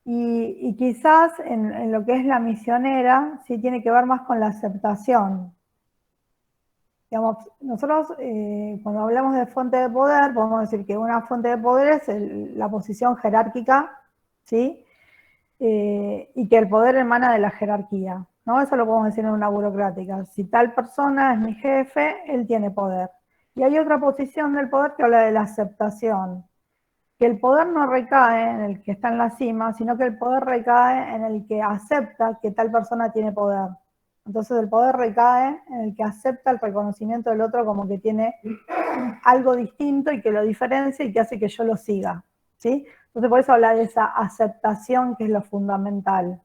Y quizás en lo que es la misionera, sí tiene que ver más con la aceptación. Digamos, nosotros cuando hablamos de fuente de poder, podemos decir que una fuente de poder es la posición jerárquica, ¿sí? y que el poder emana de la jerarquía, ¿no? Eso lo podemos decir en una burocrática. Si tal persona es mi jefe, él tiene poder. Y hay otra posición del poder que habla de la aceptación, que el poder no recae en el que está en la cima, sino que el poder recae en el que acepta que tal persona tiene poder. Entonces el poder recae en el que acepta el reconocimiento del otro como que tiene algo distinto y que lo diferencia y que hace que yo lo siga, ¿sí? Entonces por eso habla de esa aceptación que es lo fundamental,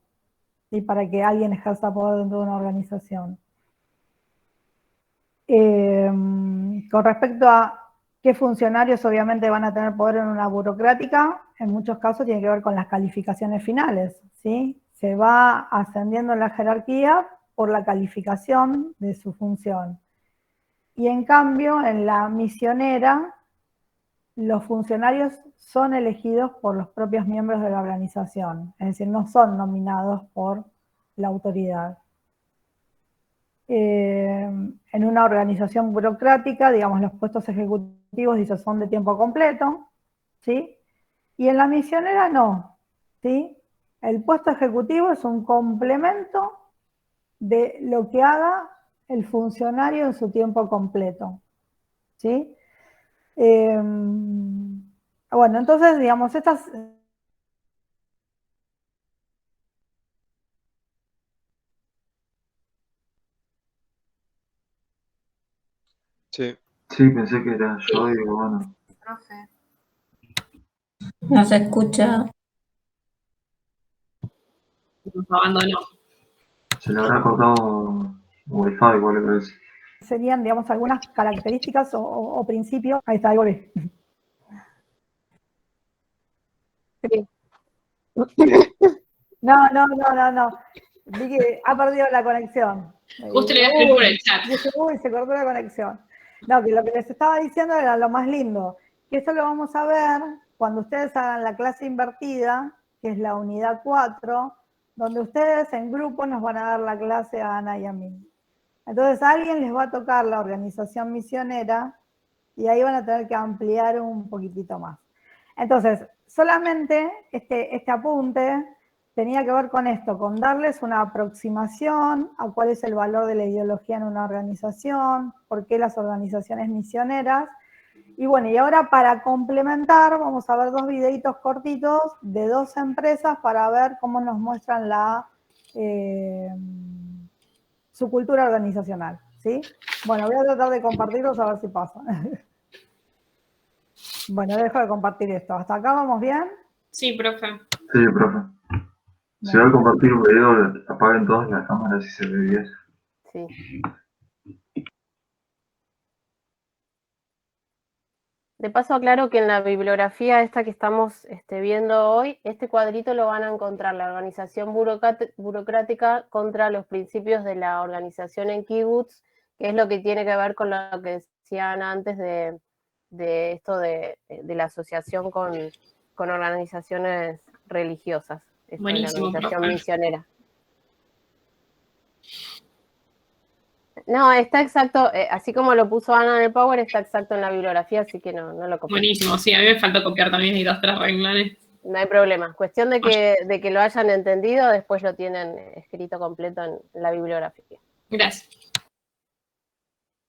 ¿sí? Para que alguien ejerza poder dentro de una organización. Con respecto a qué funcionarios obviamente van a tener poder en una burocrática, en muchos casos tiene que ver con las calificaciones finales, ¿sí? Se va ascendiendo en la jerarquía por la calificación de su función. Y en cambio, en la misionera, los funcionarios son elegidos por los propios miembros de la organización, es decir, no son nominados por la autoridad. En una organización burocrática, digamos, los puestos ejecutivos dice, son de tiempo completo, ¿sí? Y en la misionera no, ¿sí? El puesto ejecutivo es un complemento de lo que haga el funcionario en su tiempo completo, ¿sí? Bueno, entonces, digamos, estas... Sí. Sí, pensé que era yo y digo, bueno, Profe. No se escucha. Nos abandonó. se le habrá cortado Wi-Fi igual que parece. serían, digamos, algunas características o principios. Ahí está, ahí volví. Sí. No. Vi que ha perdido la conexión. Justo le voy a escribir por el chat. Dije, uy, se cortó la conexión. No, que lo que les estaba diciendo era lo más lindo, que eso lo vamos a ver cuando ustedes hagan la clase invertida, que es la unidad 4, donde ustedes en grupo nos van a dar la clase a Ana y a mí. Entonces a alguien les va a tocar la organización misionera y ahí van a tener que ampliar un poquitito más. Entonces, solamente este apunte tenía que ver con esto, con darles una aproximación a cuál es el valor de la ideología en una organización, por qué las organizaciones misioneras. Y bueno, y ahora para complementar, vamos a ver 2 videitos cortitos de 2 empresas para ver cómo nos muestran su cultura organizacional, ¿sí? Bueno, voy a tratar de compartirlos a ver si pasa. Bueno, dejo de compartir esto. ¿Hasta acá vamos bien? Sí, profe. Sí, profe. Si va a compartir un video, apaguen todas las cámaras y se ve bien. Sí. De paso aclaro que en la bibliografía esta que estamos viendo hoy, este cuadrito lo van a encontrar, la organización burocrática contra los principios de la organización en kibbutz, que es lo que tiene que ver con lo que decían antes de esto de la asociación con organizaciones religiosas, esto de la Buenísimo, organización profe. misionera. No, está exacto, así como lo puso Ana en el Power, está exacto en la bibliografía, así que no lo copié. Buenísimo, sí, a mí me faltó copiar también y 2, 3 renglones. No hay problema, cuestión de que lo hayan entendido, después lo tienen escrito completo en la bibliografía. Gracias.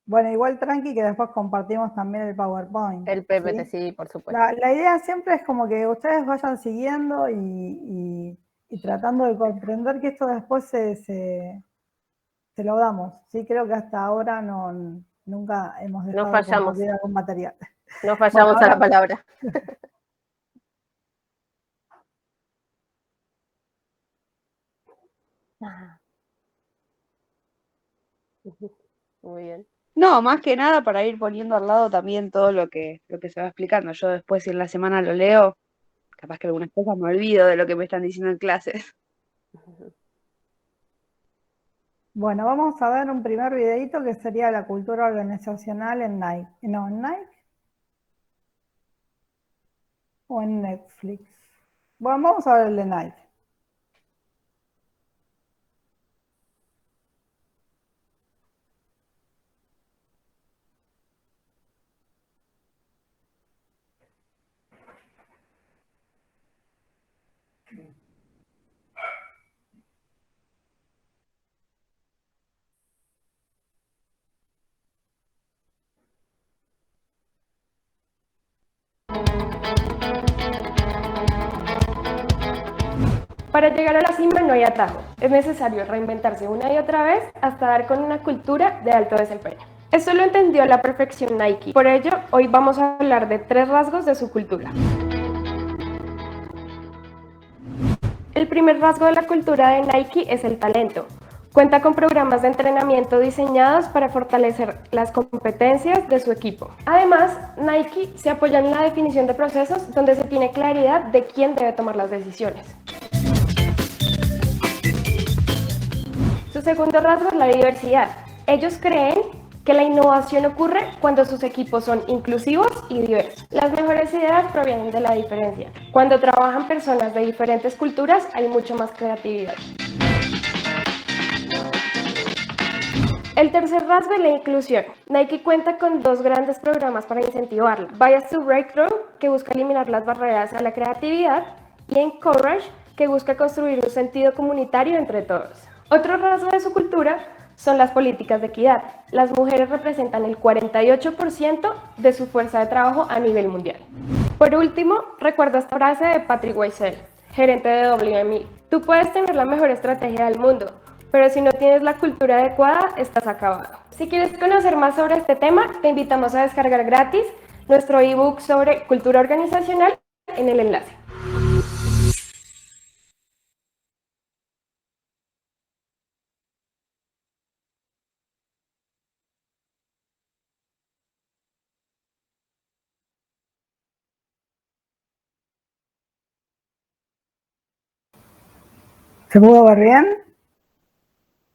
Bueno, igual tranqui que después compartimos también el PowerPoint. El PPT, sí, por supuesto. La idea siempre es como que ustedes vayan siguiendo y tratando de comprender que esto después se lo damos. Sí, creo que hasta ahora nunca hemos dejado No fallamos. de compartir algún material. No fallamos a la palabra. Muy bien. No, más que nada para ir poniendo al lado también todo lo que se va explicando. Yo después, si en la semana lo leo, capaz que algunas cosas me olvido de lo que me están diciendo en clases. Bueno, vamos a ver un primer videito que sería la cultura organizacional en Nike. No, en Nike o en Netflix. Bueno, vamos a ver el de Nike. Para llegar a la cima no hay atajo, es necesario reinventarse una y otra vez hasta dar con una cultura de alto desempeño. Esto lo entendió a la perfección Nike, por ello hoy vamos a hablar de 3 rasgos de su cultura. El primer rasgo de la cultura de Nike es el talento. Cuenta con programas de entrenamiento diseñados para fortalecer las competencias de su equipo. Además, Nike se apoya en la definición de procesos donde se tiene claridad de quién debe tomar las decisiones. Su segundo rasgo es la diversidad. Ellos creen que la innovación ocurre cuando sus equipos son inclusivos y diversos. Las mejores ideas provienen de la diferencia. Cuando trabajan personas de diferentes culturas hay mucho más creatividad. El tercer rasgo es la inclusión. Nike cuenta con 2 grandes programas para incentivarla. Bias to Breakthrough, que busca eliminar las barreras a la creatividad, y Encourage, que busca construir un sentido comunitario entre todos. Otro rasgo de su cultura son las políticas de equidad. Las mujeres representan el 48% de su fuerza de trabajo a nivel mundial. Por último, recuerdo esta frase de Patrick Weissel, gerente de WMI. Tú puedes tener la mejor estrategia del mundo, pero si no tienes la cultura adecuada, estás acabado. Si quieres conocer más sobre este tema, te invitamos a descargar gratis nuestro ebook sobre cultura organizacional en el enlace. ¿Se pudo ver bien?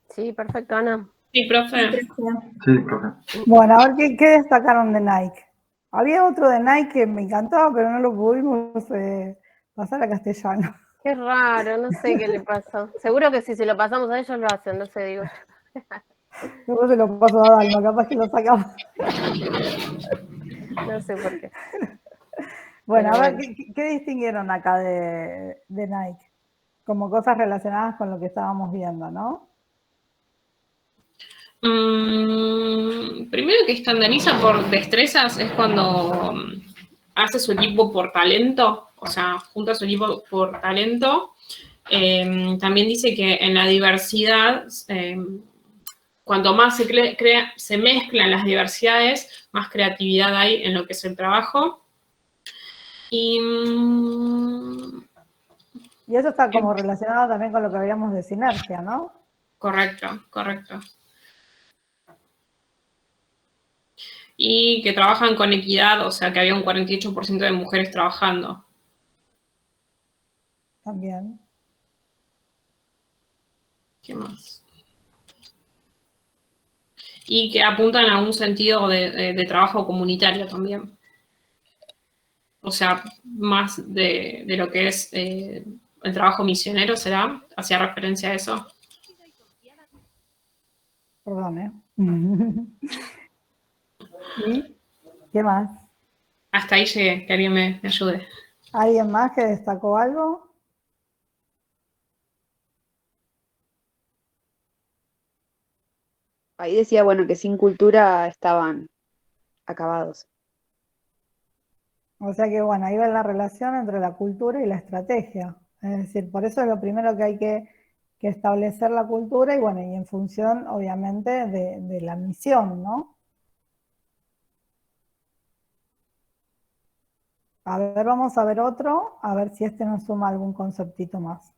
Sí, perfecto, Ana. Sí, profe. Sí, profe. Bueno, a ver, ¿qué destacaron de Nike? Había otro de Nike que me encantaba, pero no lo pudimos pasar a castellano. Qué raro, no sé qué le pasó. Seguro que si se lo pasamos a ellos lo hacen, no sé, digo. Luego se lo paso a Dalma, capaz que lo sacamos. No sé por qué. Bueno, a ver, ¿qué distinguieron acá de Nike? Como cosas relacionadas con lo que estábamos viendo, ¿no? Primero que estandariza por destrezas es cuando hace su equipo por talento, o sea, junta su equipo por talento. También dice que en la diversidad, cuanto más se mezclan las diversidades, más creatividad hay en lo que es el trabajo. Y eso está como relacionado también con lo que habíamos de sinergia, ¿no? Correcto, correcto. Y que trabajan con equidad, o sea que había un 48% de mujeres trabajando. También. ¿Qué más? Y que apuntan a un sentido de trabajo comunitario también. O sea, más de lo que es el trabajo misionero, ¿será? ¿Hacía referencia a eso? Perdón, ¿Y qué más? Hasta ahí llegué, que alguien me ayude. ¿Alguien más que destacó algo? Ahí decía, bueno, que sin cultura estaban acabados. O sea que, bueno, ahí va la relación entre la cultura y la estrategia. Es decir, por eso es lo primero que hay que establecer la cultura y, bueno, y en función, obviamente, de la misión, ¿no? A ver, vamos a ver otro, a ver si este nos suma algún conceptito más.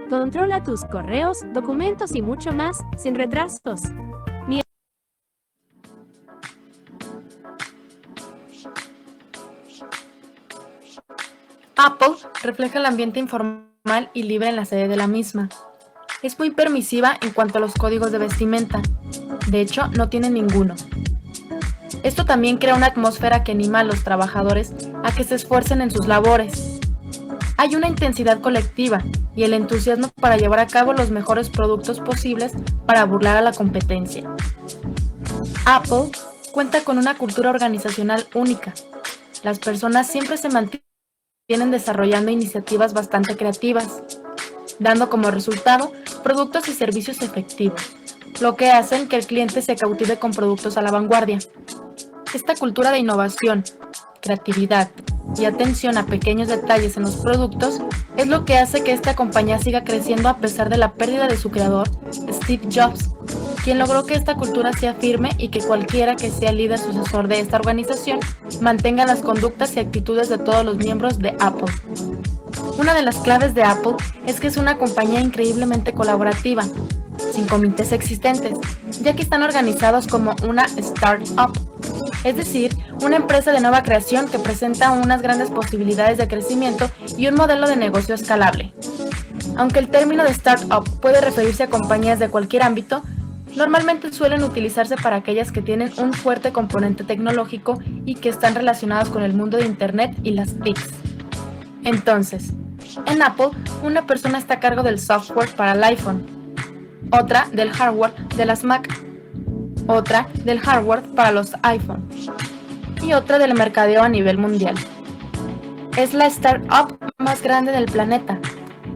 Controla tus correos, documentos y mucho más sin retrasos. Apple refleja el ambiente informal y libre en la sede de la misma. Es muy permisiva en cuanto a los códigos de vestimenta. De hecho, no tiene ninguno. Esto también crea una atmósfera que anima a los trabajadores a que se esfuercen en sus labores. Hay una intensidad colectiva y el entusiasmo para llevar a cabo los mejores productos posibles para burlar a la competencia. Apple cuenta con una cultura organizacional única. Las personas siempre se mantienen desarrollando iniciativas bastante creativas, dando como resultado productos y servicios efectivos, lo que hacen que el cliente se cautive con productos a la vanguardia. Esta cultura de innovación, creatividad y atención a pequeños detalles en los productos es lo que hace que esta compañía siga creciendo a pesar de la pérdida de su creador, Steve Jobs, quien logró que esta cultura sea firme y que cualquiera que sea líder sucesor de esta organización mantenga las conductas y actitudes de todos los miembros de Apple. Una de las claves de Apple es que es una compañía increíblemente colaborativa, sin comités existentes, ya que están organizados como una startup, es decir, una empresa de nueva creación que presenta unas grandes posibilidades de crecimiento y un modelo de negocio escalable. Aunque el término de startup puede referirse a compañías de cualquier ámbito, normalmente suelen utilizarse para aquellas que tienen un fuerte componente tecnológico y que están relacionadas con el mundo de Internet y las TICs. Entonces, en Apple, una persona está a cargo del software para el iPhone, otra del hardware de las Mac, otra del hardware para los iPhone y otra del mercadeo a nivel mundial. Es la startup más grande del planeta.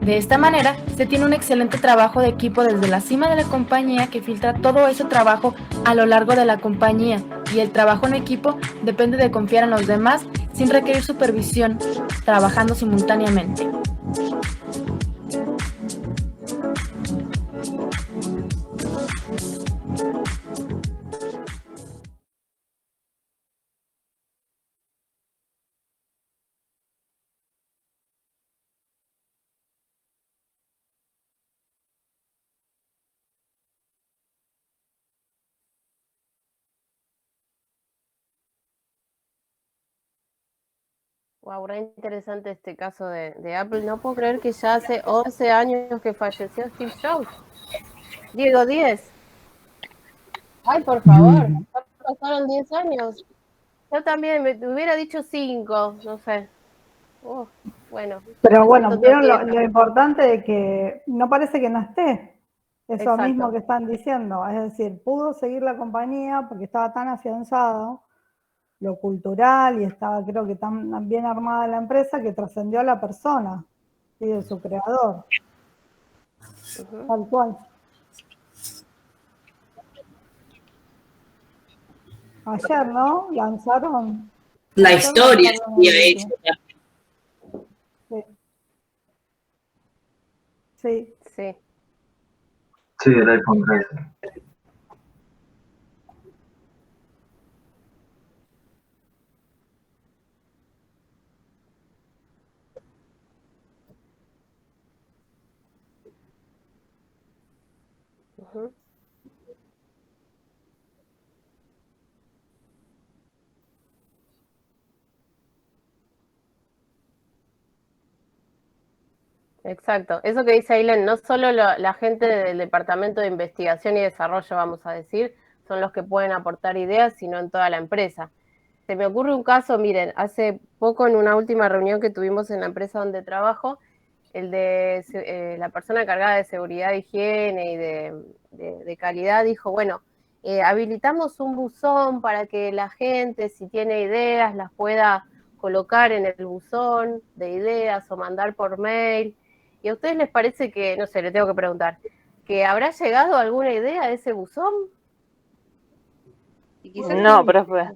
De esta manera, se tiene un excelente trabajo de equipo desde la cima de la compañía que filtra todo ese trabajo a lo largo de la compañía, y el trabajo en equipo depende de confiar en los demás sin requerir supervisión, trabajando simultáneamente. Wow, re interesante este caso de Apple. No puedo creer que ya hace 11 años que falleció Steve Jobs. Diego, 10. Ay, por favor, ya pasaron 10 años. Yo también me hubiera dicho 5, no sé. Bueno. Pero bueno, vieron lo importante de que no parece que no esté. Eso Exacto. mismo que están diciendo. Es decir, pudo seguir la compañía porque estaba tan afianzado lo cultural y estaba, creo que, tan bien armada la empresa que trascendió a la persona y de su creador. Tal cual. Ayer, ¿no? Lanzaron. La historia se había hecho. Sí. Sí. Sí. Sí, el iPhone 13. Exacto. Eso que dice Aileen, no solo la gente del Departamento de Investigación y Desarrollo, vamos a decir, son los que pueden aportar ideas, sino en toda la empresa. Se me ocurre un caso, miren, hace poco en una última reunión que tuvimos en la empresa donde trabajo, el de la persona encargada de seguridad, higiene y de calidad dijo, bueno, habilitamos un buzón para que la gente, si tiene ideas, las pueda colocar en el buzón de ideas o mandar por mail. ¿Y a ustedes les parece que, no sé, le tengo que preguntar, que habrá llegado alguna idea a ese buzón? No, profe.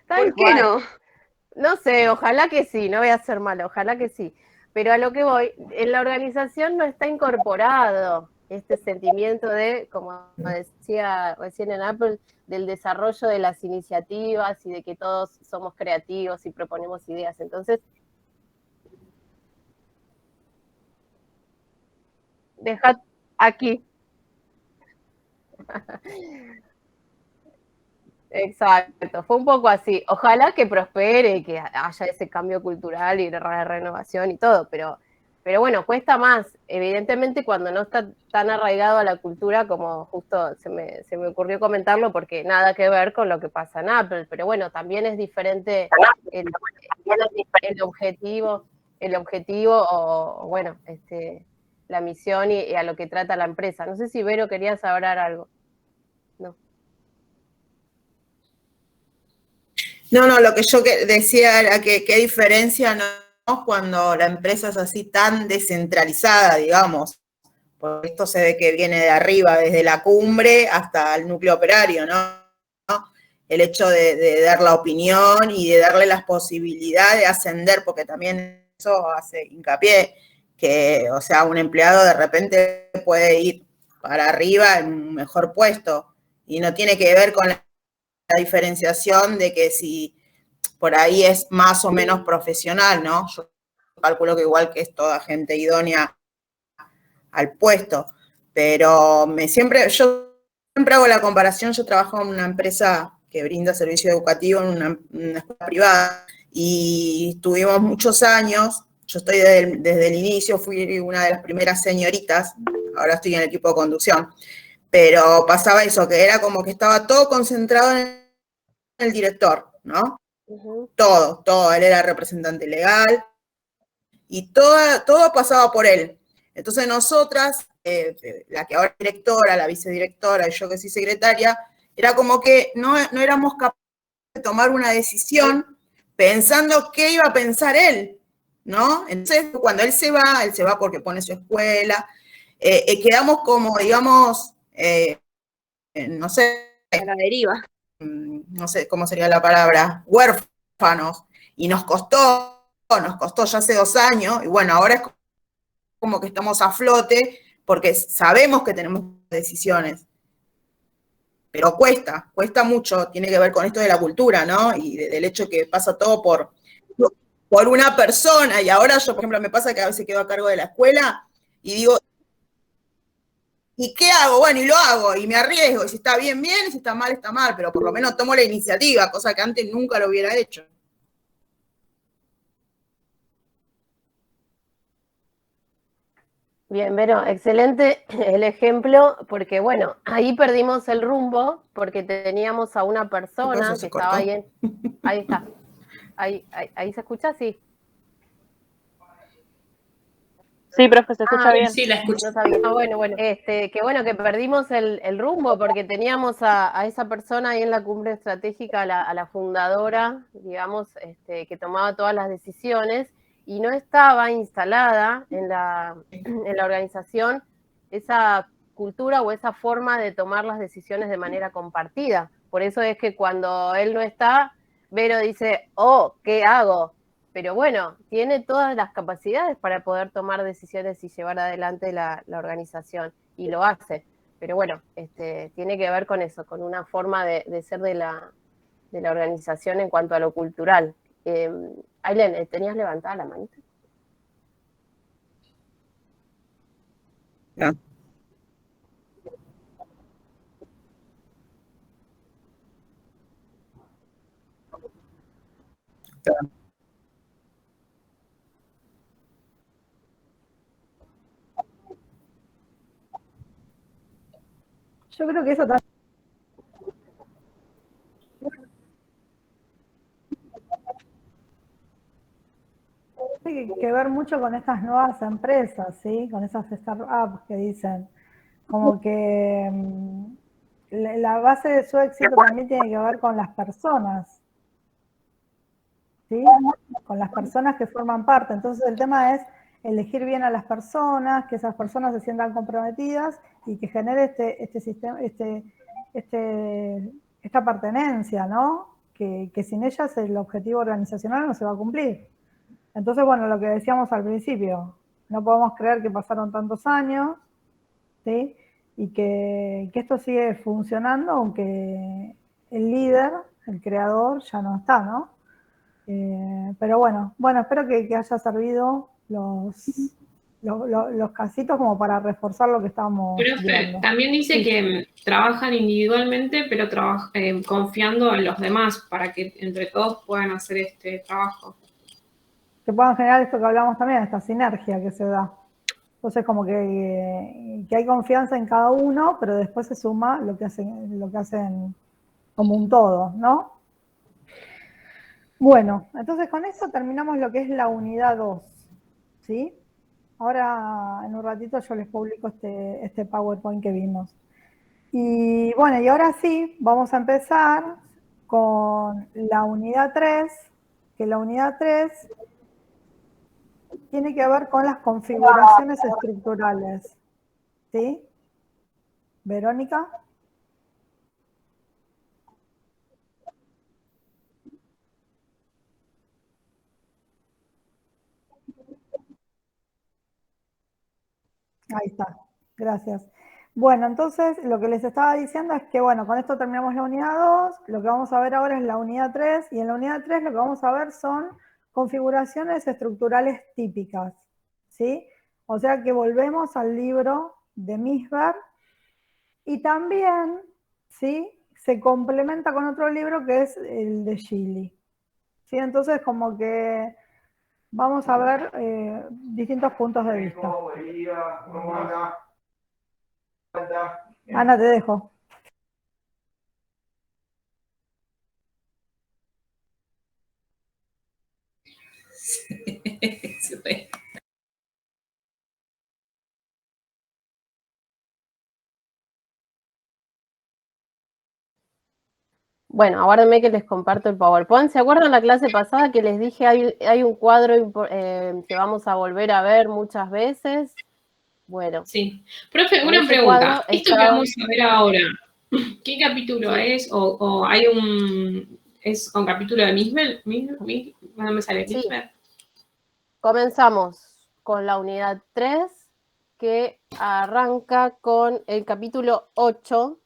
¿Por qué no? No sé, ojalá que sí, no voy a ser mala, ojalá que sí. Pero a lo que voy, en la organización no está incorporado este sentimiento de, como decía recién en Apple, del desarrollo de las iniciativas y de que todos somos creativos y proponemos ideas. Entonces, deja aquí. Exacto, fue un poco así. Ojalá que prospere, que haya ese cambio cultural y la renovación y todo, pero Pero bueno, cuesta más, evidentemente cuando no está tan arraigado a la cultura como justo se me ocurrió comentarlo porque nada que ver con lo que pasa en Apple, pero bueno, también es diferente el objetivo o bueno, la misión y a lo que trata la empresa. No sé si Vero querías hablar algo. No, lo que yo decía era que qué diferencia, ¿no? Cuando la empresa es así tan descentralizada, digamos, porque esto se ve que viene de arriba, desde la cumbre hasta el núcleo operario, ¿no? El hecho de dar la opinión y de darle las posibilidades de ascender, porque también eso hace hincapié, que, o sea, un empleado de repente puede ir para arriba en un mejor puesto, y no tiene que ver con la diferenciación de que si por ahí es más o menos profesional, ¿no? Yo calculo que igual que es toda gente idónea al puesto, pero yo siempre hago la comparación. Yo trabajo en una empresa que brinda servicio educativo en una escuela privada y estuvimos muchos años. Yo estoy desde el inicio, fui una de las primeras señoritas, ahora estoy en el equipo de conducción, pero pasaba eso, que era como que estaba todo concentrado en el director, ¿no? Todo, él era representante legal y todo pasaba por él. Entonces nosotras, la que ahora es directora, la vicedirectora y yo que soy secretaria, era como que no éramos capaces de tomar una decisión pensando qué iba a pensar él, ¿no? Entonces cuando él se va porque pone su escuela, quedamos como, digamos, no sé, a la deriva. No sé cómo sería la palabra, huérfanos, y nos costó ya hace 2 años, y bueno, ahora es como que estamos a flote, porque sabemos que tenemos decisiones, pero cuesta mucho, tiene que ver con esto de la cultura, ¿no? Y del hecho que pasa todo por una persona, y ahora yo, por ejemplo, me pasa que a veces quedo a cargo de la escuela, y digo, ¿y qué hago? Bueno, y lo hago, y me arriesgo, y si está bien, bien, y si está mal, pero por lo menos tomo la iniciativa, cosa que antes nunca lo hubiera hecho. Bien, Vero, excelente el ejemplo, porque bueno, ahí perdimos el rumbo, porque teníamos a una persona que estaba ahí ahí está, ahí se escucha, sí. Sí, profe, se escucha bien. Sí, la escucho. No sabía. Bueno, que bueno que perdimos el rumbo, porque teníamos a esa persona ahí en la cumbre estratégica, a la fundadora, digamos, que tomaba todas las decisiones, y no estaba instalada en la organización esa cultura o esa forma de tomar las decisiones de manera compartida. Por eso es que cuando él no está, Vero dice, oh, ¿qué hago? Pero bueno, tiene todas las capacidades para poder tomar decisiones y llevar adelante la organización, y lo hace. Pero bueno, tiene que ver con eso, con una forma de ser de la organización en cuanto a lo cultural. Aileen, ¿tenías levantada la manita? Ya. Yo creo que eso también tiene que ver mucho con estas nuevas empresas, ¿sí? Con esas startups que dicen, como que la base de su éxito también tiene que ver con las personas, ¿sí? Con las personas que forman parte. Entonces el tema es elegir bien a las personas, que esas personas se sientan comprometidas y que genere este sistema, esta pertenencia, ¿no? Que sin ellas el objetivo organizacional no se va a cumplir. Entonces, bueno, lo que decíamos al principio, no podemos creer que pasaron tantos años, ¿sí? Y que esto sigue funcionando, aunque el líder, el creador, ya no está, ¿no? Pero bueno, espero que haya servido los casitos como para reforzar lo que estábamos viendo. También dice Sí. que trabajan individualmente, pero confiando en los demás para que entre todos puedan hacer este trabajo. que puedan generar esto que hablamos también, esta sinergia que se da. Entonces como que hay confianza en cada uno, pero después se suma lo que hacen como un todo, ¿no? Bueno, entonces con esto terminamos lo que es la unidad 2, ¿sí? Ahora en un ratito yo les publico este PowerPoint que vimos. Y bueno, y ahora sí, vamos a empezar con la unidad 3, que la unidad 3 tiene que ver con las configuraciones estructurales, ¿sí? Verónica. Ahí está, gracias. Bueno, entonces lo que les estaba diciendo es que, bueno, con esto terminamos la unidad 2, lo que vamos a ver ahora es la unidad 3, y en la unidad 3 lo que vamos a ver son configuraciones estructurales típicas, ¿sí? O sea que volvemos al libro de Misberg, y también, ¿sí? Se complementa con otro libro que es el de Gili, ¿sí? Entonces como que vamos a ver distintos puntos de vista. Ana, te dejo. Bueno, aguárdenme que les comparto el PowerPoint. ¿Se acuerdan la clase pasada que les dije hay un cuadro que vamos a volver a ver muchas veces? Bueno. Sí. Profe, una pregunta. Esto que vamos a ver ahora, ¿qué capítulo es? ¿O hay es un capítulo de Misberg? ¿No me sale Misberg? Comenzamos con la unidad 3, que arranca con el capítulo 8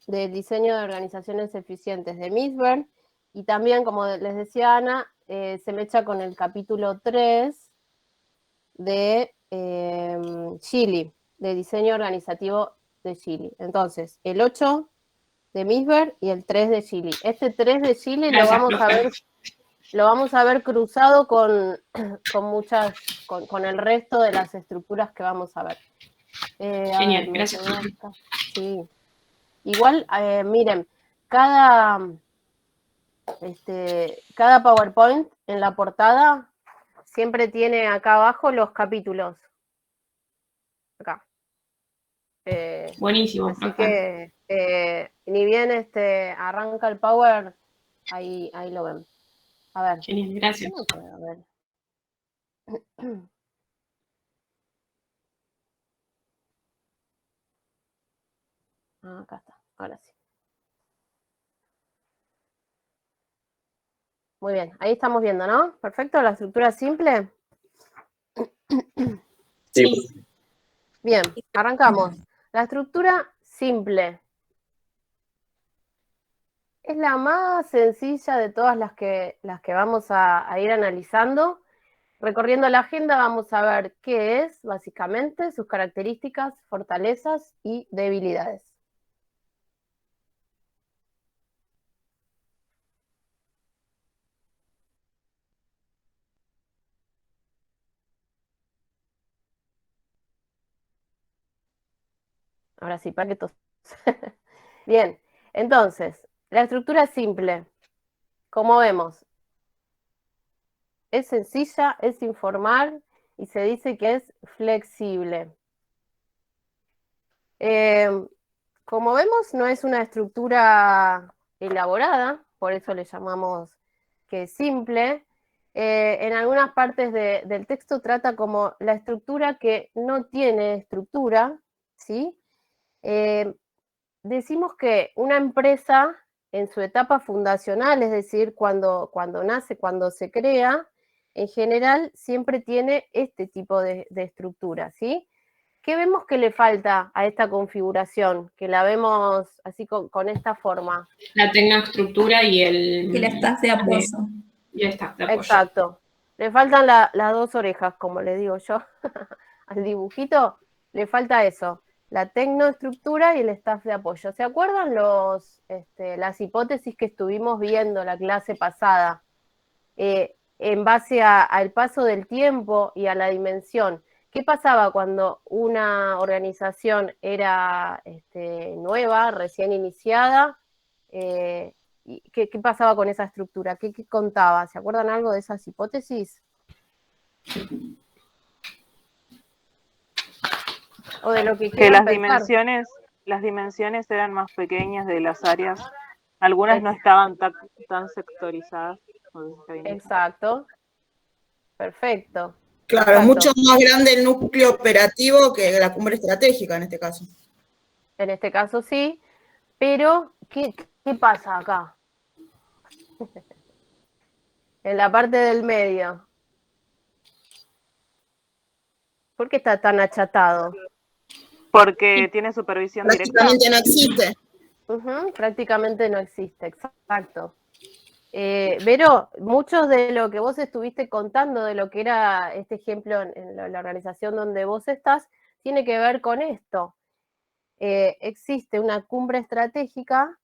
del diseño de organizaciones eficientes de Misberg, y también, como les decía Ana, se mecha con el capítulo 3 de Gili, de diseño organizativo de Gili. Entonces, el 8 de Misberg y el 3 de Gili. Este 3 de Gili lo vamos a ver cruzado con el resto de las estructuras que vamos a ver. Genial, gracias. Sí. Igual, miren, cada PowerPoint en la portada siempre tiene acá abajo los capítulos. Acá. Buenísimo. Así que ni bien arranca el Power, ahí lo ven. A ver. Genial, gracias. A ver. Acá está, ahora sí. Muy bien, ahí estamos viendo, ¿no? Perfecto, la estructura simple. Sí. Bien, arrancamos. La estructura simple es la más sencilla de todas las que vamos a ir analizando. Recorriendo la agenda vamos a ver qué es, básicamente, sus características, fortalezas y debilidades. Ahora sí, para que todos. Bien, entonces, la estructura simple, como vemos, es sencilla, es informal y se dice que es flexible. Como vemos, no es una estructura elaborada, por eso le llamamos que es simple. En algunas partes del texto trata como la estructura que no tiene estructura, ¿sí? Decimos que una empresa en su etapa fundacional, es decir, cuando nace, cuando se crea, en general siempre tiene este tipo de estructura, ¿sí? ¿Qué vemos que le falta a esta configuración? Que la vemos así con esta forma. La tecnoestructura y el stack de apoyo. Y el stack de apoyo. Exacto. Le faltan las dos orejas, como le digo yo, al dibujito. Le falta eso, la tecnoestructura y el staff de apoyo. ¿Se acuerdan las hipótesis que estuvimos viendo la clase pasada? en base al paso del tiempo y a la dimensión. ¿Qué pasaba cuando una organización era nueva, recién iniciada? ¿Qué pasaba con esa estructura? ¿Qué contaba? ¿Se acuerdan algo de esas hipótesis? O de lo que quieran pensar. Las dimensiones eran más pequeñas de las áreas. Algunas no estaban tan sectorizadas. Exacto. Perfecto. Claro, Exacto. es mucho más grande el núcleo operativo que la cumbre estratégica en este caso. En este caso sí, pero ¿qué pasa acá? En la parte del medio. ¿Por qué está tan achatado? Porque tiene supervisión directa. Prácticamente no existe. Prácticamente no existe, exacto. Vero, muchos de lo que vos estuviste contando, de lo que era este ejemplo en la organización donde vos estás, tiene que ver con esto. Existe una cumbre estratégica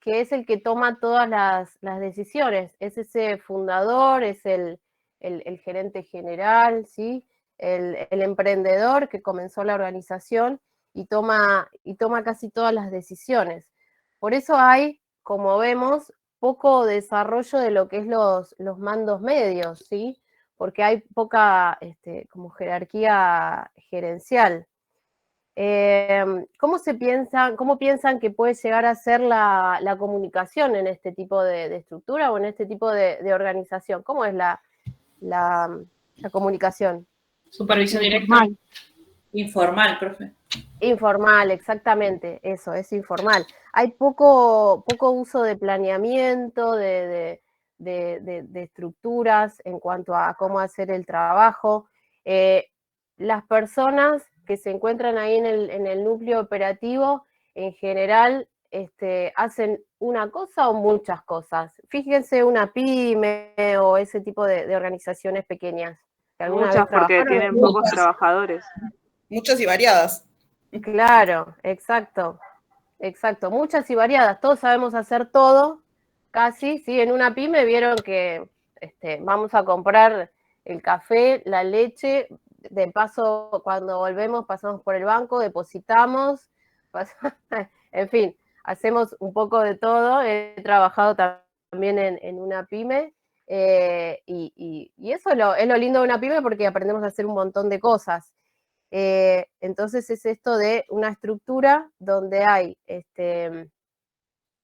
que es el que toma todas las decisiones. Es ese fundador, es el gerente general, ¿sí? El emprendedor que comenzó la organización y toma casi todas las decisiones. Por eso hay, como vemos, poco desarrollo de lo que es los mandos medios, ¿sí? Porque hay poca como jerarquía gerencial. ¿Cómo piensan que puede llegar a ser la comunicación en este tipo de estructura o en este tipo de organización? ¿Cómo es la comunicación? Supervisión directa. Informal, profe. Informal, exactamente, eso, es informal. Hay poco uso de planeamiento, de estructuras en cuanto a cómo hacer el trabajo. Las personas que se encuentran ahí en el núcleo operativo, en general, hacen una cosa o muchas cosas. Fíjense una pyme o ese tipo de organizaciones pequeñas. Muchas, porque tienen pocos trabajadores. Muchas y variadas. Claro, exacto, muchas y variadas, todos sabemos hacer todo, casi, sí, en una pyme vieron que vamos a comprar el café, la leche, de paso cuando volvemos pasamos por el banco, depositamos, en fin, hacemos un poco de todo, he trabajado también en una pyme, y eso es lo lindo de una pyme porque aprendemos a hacer un montón de cosas. Entonces es esto de una estructura donde hay,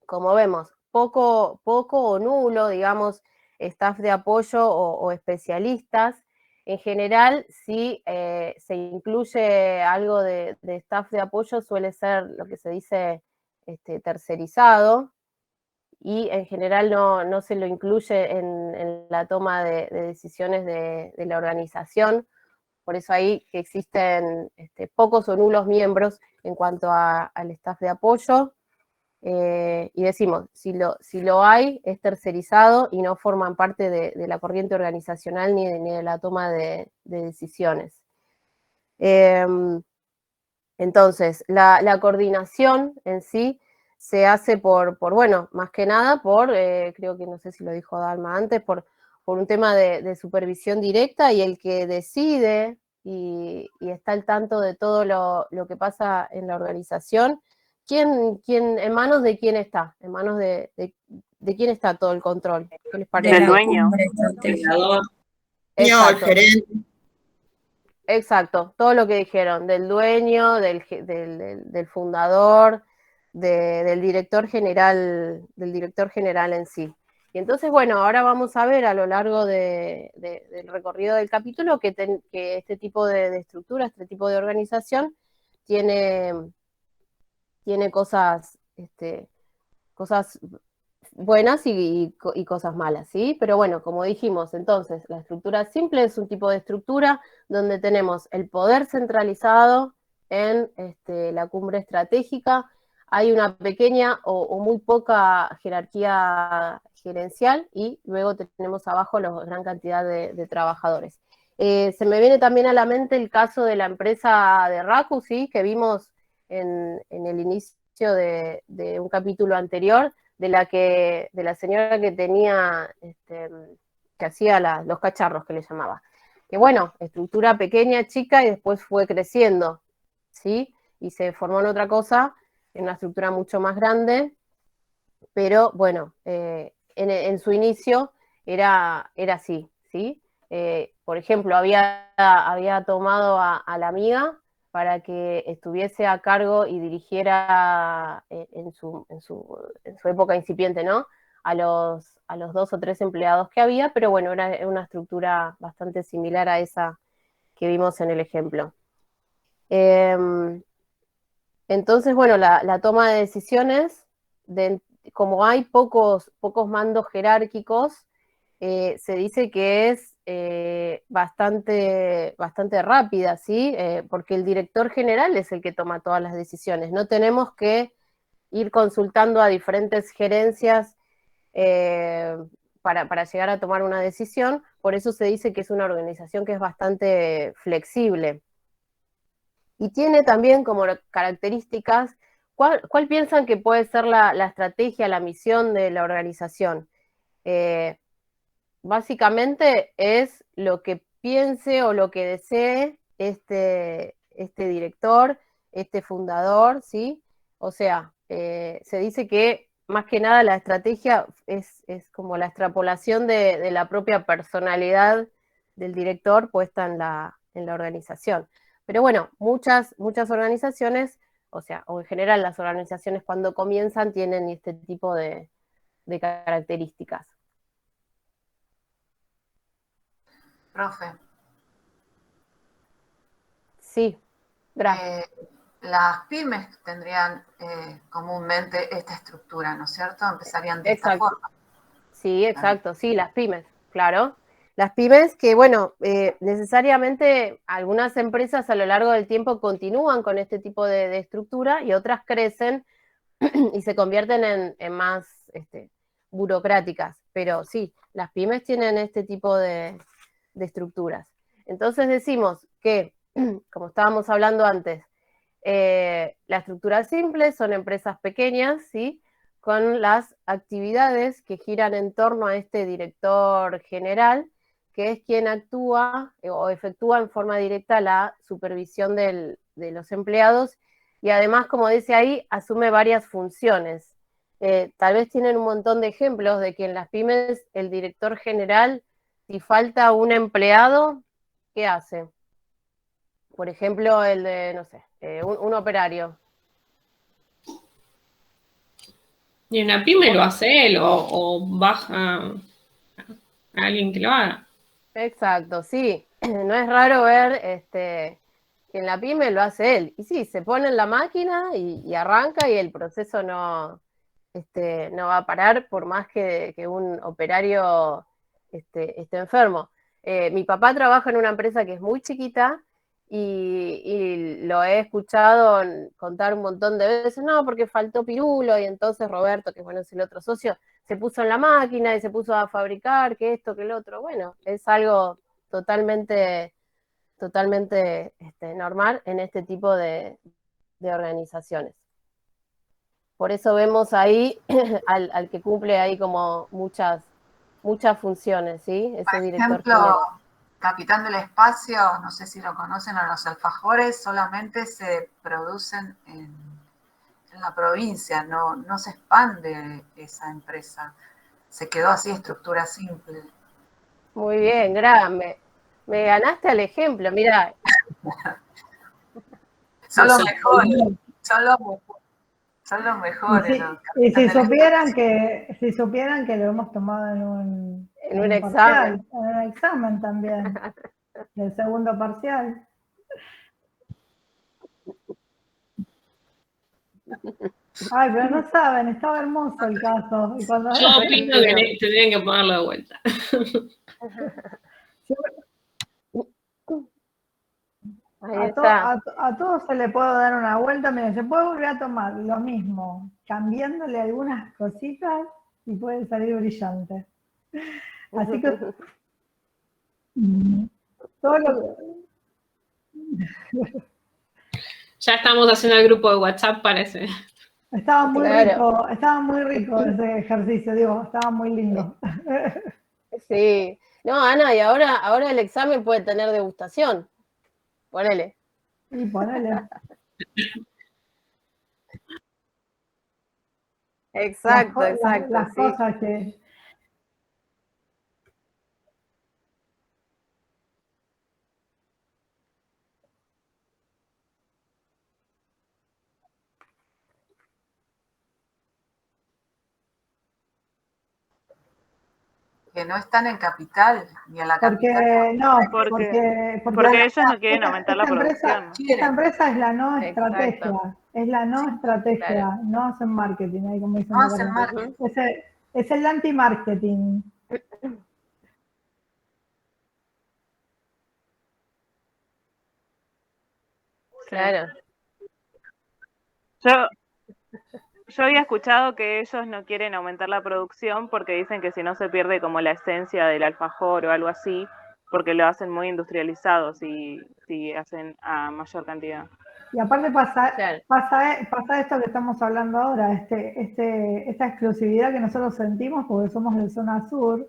como vemos, poco o nulo, digamos, staff de apoyo o especialistas. En general, si se incluye algo de staff de apoyo, suele ser lo que se dice tercerizado, y en general no se lo incluye en la toma de decisiones de la organización. Por eso ahí que existen pocos o nulos miembros en cuanto al staff de apoyo. Y decimos, si lo hay, es tercerizado y no forman parte de la corriente organizacional ni de la toma de decisiones. Entonces, la coordinación en sí se hace bueno, más que nada creo que no sé si lo dijo Dalma antes, por un tema de supervisión directa, y el que decide y está al tanto de todo lo que pasa en la organización, ¿en manos de quién está? ¿En manos de quién está todo el control? ¿Qué les parece? Del dueño. No, el gerente. Exacto, todo lo que dijeron, del dueño, del fundador, del director general en sí. Y entonces, bueno, ahora vamos a ver a lo largo del recorrido del capítulo que este tipo de estructura, este tipo de organización tiene cosas buenas y cosas malas, ¿sí? Pero bueno, como dijimos, entonces, la estructura simple es un tipo de estructura donde tenemos el poder centralizado en la cumbre estratégica, hay una pequeña o muy poca jerarquía gerencial, y luego tenemos abajo la gran cantidad de trabajadores. Se me viene también a la mente el caso de la empresa de Raku, ¿sí? Que vimos en el inicio de un capítulo anterior, de la señora que tenía que hacía los cacharros, que le llamaba. Que bueno, estructura pequeña, chica, y después fue creciendo, ¿sí? Y se formó en otra cosa, en una estructura mucho más grande, pero bueno, en su inicio era así, ¿sí? Por ejemplo, había tomado a la amiga para que estuviese a cargo y dirigiera en su época incipiente, ¿no? A los 2 o 3 empleados que había, pero bueno, era una estructura bastante similar a esa que vimos en el ejemplo. Entonces, bueno, la toma de decisiones, como hay pocos mandos jerárquicos, se dice que es bastante rápida, ¿sí? Porque el director general es el que toma todas las decisiones. No tenemos que ir consultando a diferentes gerencias para llegar a tomar una decisión. Por eso se dice que es una organización que es bastante flexible. Y tiene también como características, ¿cuál piensan que puede ser la estrategia, la misión de la organización? Básicamente es lo que piense o lo que desee este director, este fundador, ¿sí? O sea, se dice que más que nada la estrategia es como la extrapolación de la propia personalidad del director puesta en la organización. Pero bueno, muchas organizaciones, o en general las organizaciones cuando comienzan tienen este tipo de características. Profe. Sí, gracias. Las pymes tendrían comúnmente esta estructura, ¿no es cierto? Empezarían de esta forma. Sí, exacto, sí, las pymes, claro. Las pymes que, bueno, necesariamente algunas empresas a lo largo del tiempo continúan con este tipo de estructura y otras crecen y se convierten en más burocráticas. Pero sí, las pymes tienen este tipo de estructuras. Entonces decimos que, como estábamos hablando antes, la estructura simple son empresas pequeñas, ¿sí? Con las actividades que giran en torno a este director general, que es quien actúa o efectúa en forma directa la supervisión de los empleados y además, como dice ahí, asume varias funciones. Tal vez tienen un montón de ejemplos de que en las pymes el director general, si falta un empleado, ¿qué hace? Por ejemplo, el de, no sé, un operario. Y en la pyme lo hace él o baja a alguien que lo haga. Exacto, sí. No es raro ver que en la pyme lo hace él. Y sí, se pone en la máquina y arranca y el proceso no va a parar por más que un operario esté enfermo. Mi papá trabaja en una empresa que es muy chiquita y lo he escuchado contar un montón de veces, no, porque faltó Pirulo y entonces Roberto, que bueno, es el otro socio, se puso en la máquina y se puso a fabricar, que esto, que el otro. Bueno, es algo totalmente normal en este tipo de organizaciones. Por eso vemos ahí al que cumple ahí como muchas funciones, ¿sí? Ese director general. Capitán del Espacio, no sé si lo conocen, a los alfajores solamente se producen en la provincia, no se expande esa empresa. Se quedó así, estructura simple. Muy bien, me ganaste al ejemplo, mira. Son los mejores, son los mejores. Y si supieran que lo hemos tomado en un examen. Parcial, en un examen también, el segundo parcial. Ay, pero no saben, estaba hermoso el caso. Y cuando yo opino que tendrían que ponerlo de vuelta. A todos se le puedo dar una vuelta, miren, se puede volver a tomar lo mismo, cambiándole algunas cositas y puede salir brillante. Así que todo lo Ya estamos haciendo el grupo de WhatsApp, parece. Estaba muy rico ese ejercicio, digo, estaba muy lindo. Sí. No, Ana, y ahora el examen puede tener degustación. Ponele. Y ponele. Exacto, Las sí. cosas que... Que no están en capital, ni en la capital. Porque ellos no quieren aumentar la producción. Esta empresa es la no Exacto. estrategia, es la no estrategia, claro. no hacen marketing, ahí como dicen. No hacen marketing. Es el anti-marketing. Claro. Yo había escuchado que ellos no quieren aumentar la producción porque dicen que si no se pierde como la esencia del alfajor o algo así, porque lo hacen muy industrializado si hacen a mayor cantidad. Y aparte pasa esto que estamos hablando ahora, esta exclusividad que nosotros sentimos porque somos de zona sur.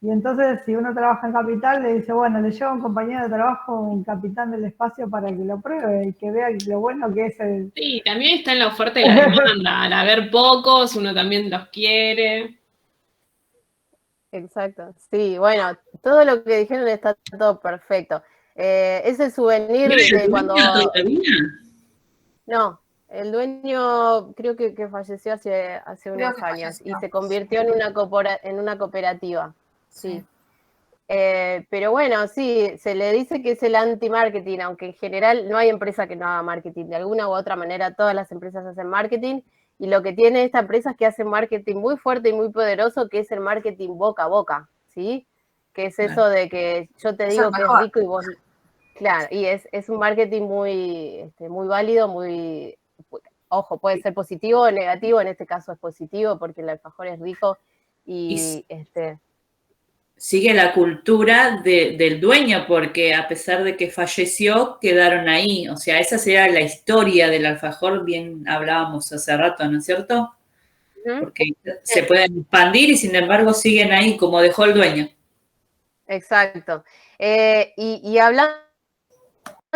Y entonces, si uno trabaja en Capital, le dice, bueno, le lleva a un compañero de trabajo un capitán del espacio para que lo pruebe y que vea lo bueno que es el... Sí, también está en la oferta y la demanda. Al haber pocos, uno también los quiere. Exacto. Sí, bueno, todo lo que dijeron está todo perfecto. Ese souvenir de cuando... No, el dueño creo que falleció hace unos años y se convirtió en una cooperativa. Sí. Pero bueno, sí, se le dice que es el anti-marketing, aunque en general no hay empresa que no haga marketing. De alguna u otra manera todas las empresas hacen marketing y lo que tiene esta empresa es que hace marketing muy fuerte y muy poderoso, que es el marketing boca a boca, ¿sí? Que es eso de que yo te digo que es rico y vos... Claro, y es un marketing muy válido, muy... Ojo, puede ser positivo o negativo, en este caso es positivo porque el alfajor es rico y sigue la cultura del dueño, porque a pesar de que falleció, quedaron ahí. O sea, esa sería la historia del alfajor, bien hablábamos hace rato, ¿no es cierto? Porque se pueden expandir y sin embargo siguen ahí como dejó el dueño. Exacto. Y hablando,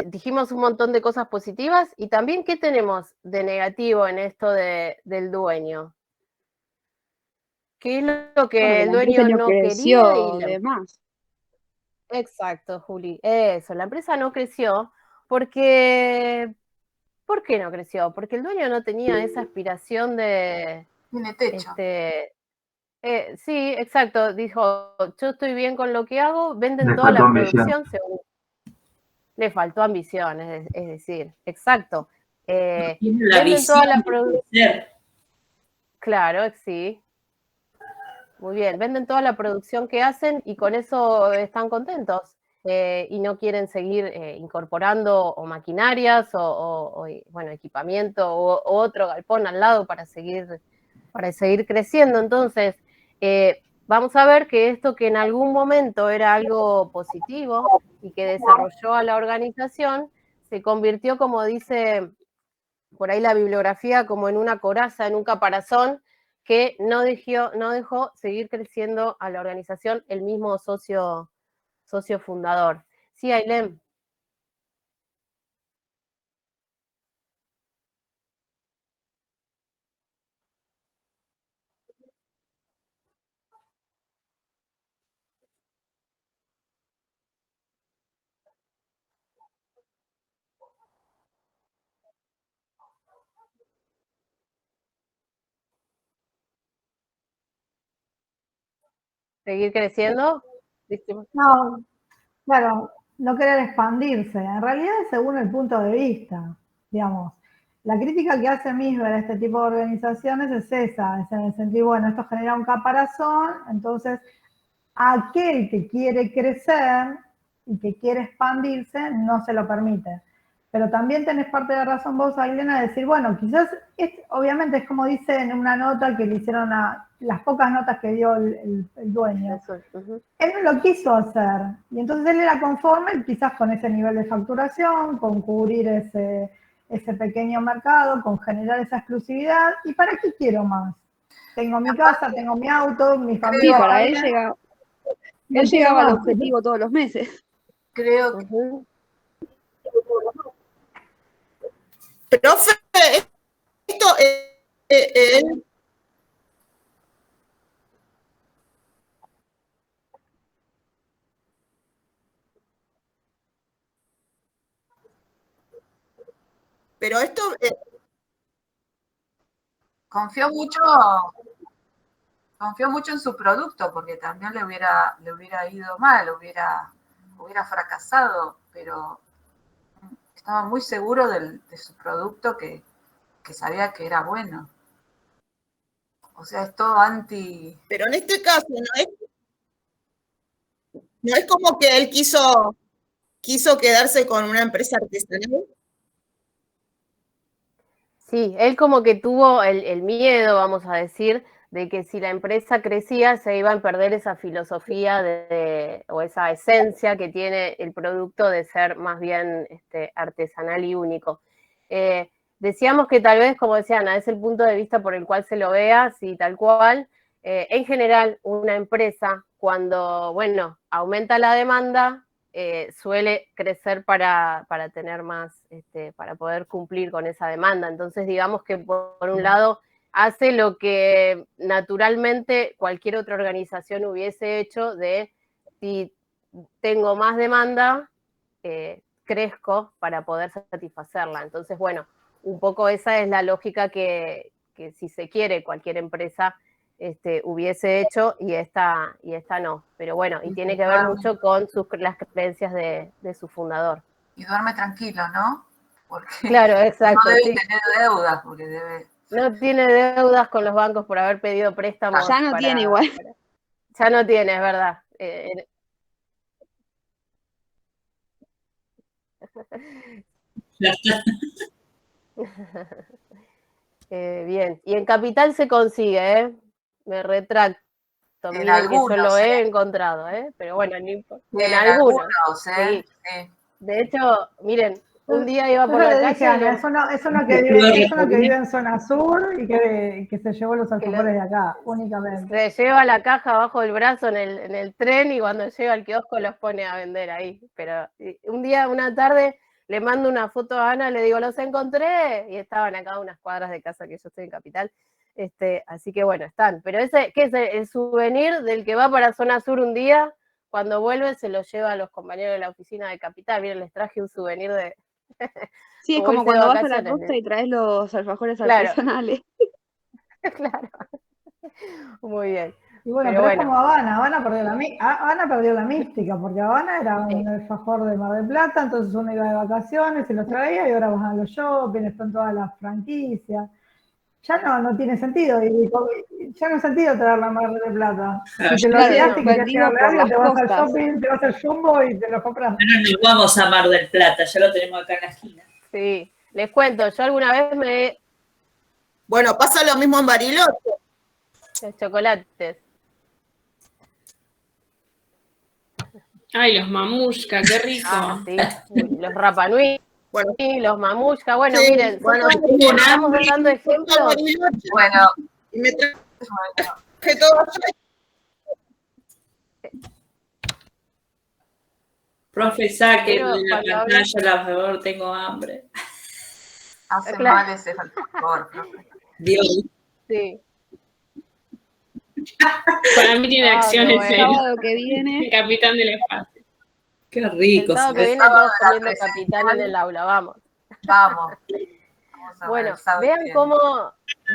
dijimos un montón de cosas positivas y también, ¿qué tenemos de negativo en esto del dueño? ¿Qué es lo que el dueño no quería? Y demás. Exacto, Juli. Eso, la empresa no creció porque... ¿Por qué no creció? Porque el dueño no tenía esa aspiración de... Tiene techo. Sí, exacto. Dijo, yo estoy bien con lo que hago, venden toda la producción según... Le faltó ambición, es decir, exacto. Venden toda la producción. Claro, sí. Muy bien, venden toda la producción que hacen y con eso están contentos y no quieren seguir incorporando o maquinarias o bueno, equipamiento o otro galpón al lado para seguir creciendo. Entonces, vamos a ver que esto que en algún momento era algo positivo y que desarrolló a la organización, se convirtió, como dice por ahí la bibliografía, como en una coraza, en un caparazón, que no dejó seguir creciendo a la organización el mismo socio fundador. Sí, Ailén. ¿Seguir creciendo? No, claro, no querer expandirse. En realidad es según el punto de vista, digamos. La crítica que hace Misber a este tipo de organizaciones es esa, es en el sentido, bueno, esto genera un caparazón, entonces aquel que quiere crecer y que quiere expandirse no se lo permite. Pero también tenés parte de razón vos, Ailena, de decir, bueno, quizás, obviamente es como dice en una nota que le hicieron a las pocas notas que dio el dueño. Él no lo quiso hacer, y entonces él era conforme quizás con ese nivel de facturación, con cubrir ese pequeño mercado, con generar esa exclusividad, ¿y para qué quiero más? Tengo mi casa, tengo mi auto, mi familia. Sí, para él llega... Él llegaba al objetivo todos los meses. Creo que... Profe, esto... Pero esto... Confió mucho en su producto, porque también le hubiera ido mal, hubiera fracasado, pero estaba muy seguro de su producto que sabía que era bueno. O sea, es todo anti... Pero en este caso no es como que él quiso quedarse con una empresa artesanal. Sí, él como que tuvo el miedo, vamos a decir, de que si la empresa crecía se iba a perder esa filosofía o esa esencia que tiene el producto de ser más bien artesanal y único. Decíamos que tal vez, como decía Ana, es el punto de vista por el cual se lo vea, sí, tal cual. En general, una empresa, cuando, bueno, aumenta la demanda, suele crecer para tener más, para poder cumplir con esa demanda. Entonces, digamos que por un lado hace lo que naturalmente cualquier otra organización hubiese hecho de si tengo más demanda, crezco para poder satisfacerla. Entonces, bueno, un poco esa es la lógica que si se quiere cualquier empresa hubiese hecho y esta no. Pero bueno, y tiene que ver mucho con las creencias de su fundador. Y duerme tranquilo, ¿no? Porque claro, exacto. No debe sí. tener deudas, porque debe... No tiene deudas con los bancos por haber pedido préstamos. Ya no tiene igual. Ya no tiene, es verdad. Bien, y en Capital se consigue, ¿eh? Me retracto. Miren algunos, que yo lo he encontrado, pero bueno, no importa. En algunos, sí. De hecho, miren, un día iba por la calle. Ana, es uno que vive en zona sur y que se llevó los alfajores de acá, únicamente. Se lleva la caja abajo del brazo en el tren y cuando llega al kiosco los pone a vender ahí. Pero un día, una tarde, le mando una foto a Ana, le digo, los encontré, y estaban acá a unas cuadras de casa que yo estoy en Capital. Así que bueno, están. Pero ¿qué es el souvenir del que va para zona sur un día? Cuando vuelve se lo lleva a los compañeros de la oficina de Capital. Miren, les traje un souvenir de... Sí, es como cuando vas a la costa y traes los alfajores artesanales. Claro. Muy bien. Y bueno, pero es como Habana perdió la mística, porque Habana era un alfajor de Mar del Plata, entonces uno iba de vacaciones, se los traía y ahora van a los shopping, están todas las franquicias. Ya no tiene sentido, ya no es sentido traerla a Mar del Plata. Si te lo olvidaste y querías llevarle algo, te vas al shopping, te vas al Jumbo y te lo compras. No nos vamos a Mar del Plata, ya lo tenemos acá en la esquina. Sí, les cuento, yo alguna vez Bueno, pasa lo mismo en Bariloche. Los chocolates. Ay, los mamushka, qué rico. Sí, los Rapa Nui. Bueno, sí, los mamushka. Bueno, sí, miren, estamos dando ejemplos. Bueno, y me traje todo. Profe, saque la pantalla, por favor, tengo hambre. Hace mal ese alfajor, profe. Dios. Sí. Para mí tiene acciones el sábado que viene. Capitán del Espacio. Qué rico. El sábado que viene todos comiendo Capital en el aula, vamos. Vamos. Bueno,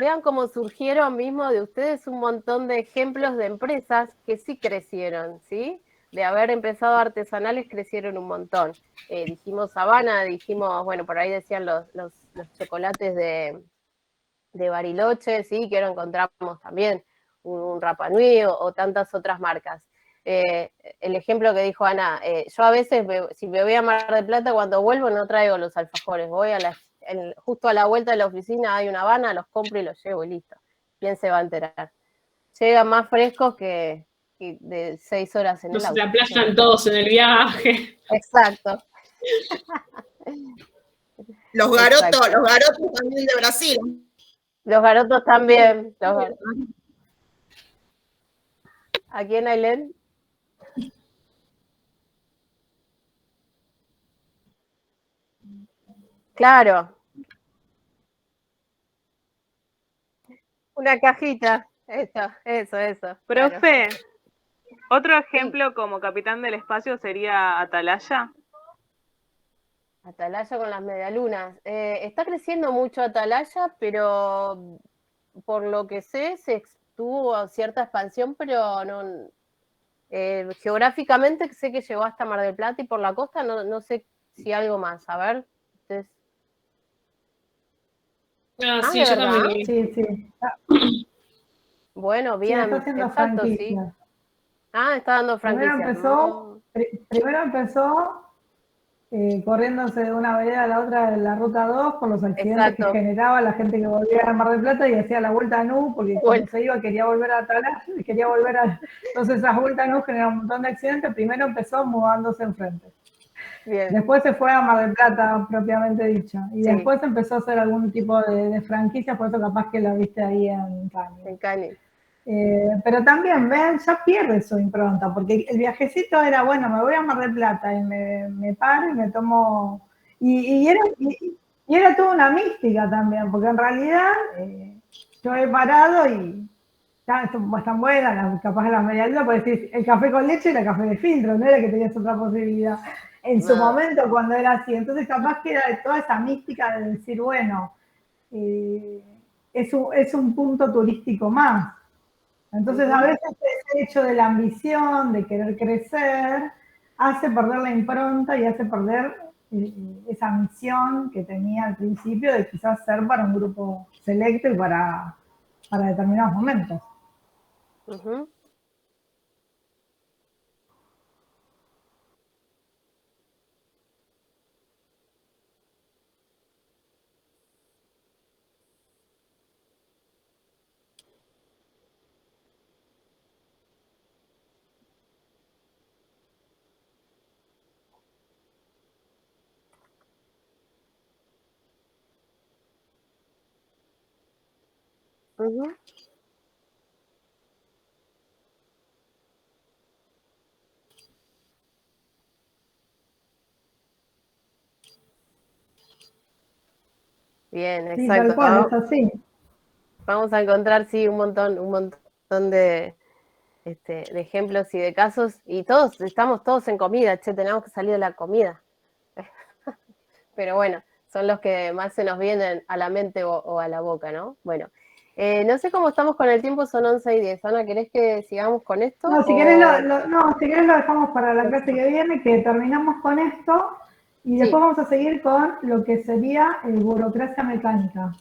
vean cómo surgieron mismo de ustedes un montón de ejemplos de empresas que sí crecieron, ¿sí? De haber empezado artesanales crecieron un montón. Dijimos Habana, dijimos, bueno, por ahí decían los chocolates de Bariloche, sí, que ahora encontramos también un Rapa Nui o tantas otras marcas. El ejemplo que dijo Ana, yo a veces, si me voy a Mar del Plata, cuando vuelvo no traigo los alfajores, voy justo a la vuelta de la oficina hay una Habana, los compro y los llevo y listo. ¿Quién se va a enterar? Llegan más frescos que de 6 horas en el auto. Nos aplazan todos en el viaje. Exacto. Los garotos también de Brasil. Los garotos también. ¿A quién, Ailén? Claro. Una cajita. Eso. Profe, otro ejemplo como capitán del espacio sería Atalaya. Atalaya con las medialunas. Está creciendo mucho Atalaya, pero por lo que sé, tuvo cierta expansión, pero no. Geográficamente sé que llegó hasta Mar del Plata y por la costa no sé si algo más. A ver. Ustedes... Sí, yo ¿verdad? también. Sí. Bueno, Sí, bien. está haciendo Exacto, sí. franquicia. Está dando franquicia. Primero empezó corriéndose de una vereda a la otra de la ruta 2 por los accidentes que generaba la gente que volvía a Mar del Plata y hacía la vuelta a Nu, porque cuando se iba quería volver a Atalaya, entonces esa vuelta a Nu generaba un montón de accidentes. Primero empezó mudándose enfrente. Bien. Después se fue a Mar del Plata, propiamente dicho, y después empezó a hacer algún tipo de franquicia, por eso capaz que la viste ahí en Cani. En Cani. Pero también, ven, ya pierde su impronta, porque el viajecito era, bueno, me voy a Mar del Plata y me paro y me tomo... Y era toda una mística también, porque en realidad yo he parado y están buenas, capaz de las medialunas, puedes decir, el café con leche era café de filtro, no era que tenías otra posibilidad. En su momento, cuando era así, entonces capaz que era toda esa mística de decir, bueno, es un punto turístico más. Entonces, a veces ese hecho de la ambición, de querer crecer, hace perder la impronta y hace perder esa misión que tenía al principio de quizás ser para un grupo selecto y para determinados momentos. Bien, exacto. Sí, tal cual, es así. Vamos a encontrar, sí, un montón de ejemplos y de casos, y estamos todos en comida, tenemos que salir de la comida. Pero bueno, son los que más se nos vienen a la mente o a la boca, ¿no? Bueno, no sé cómo estamos con el tiempo, son 11:10. Ana, ¿querés que sigamos con esto? No, si querés lo dejamos para la clase que viene, que terminamos con esto, y después vamos a seguir con lo que sería burocracia mecánica.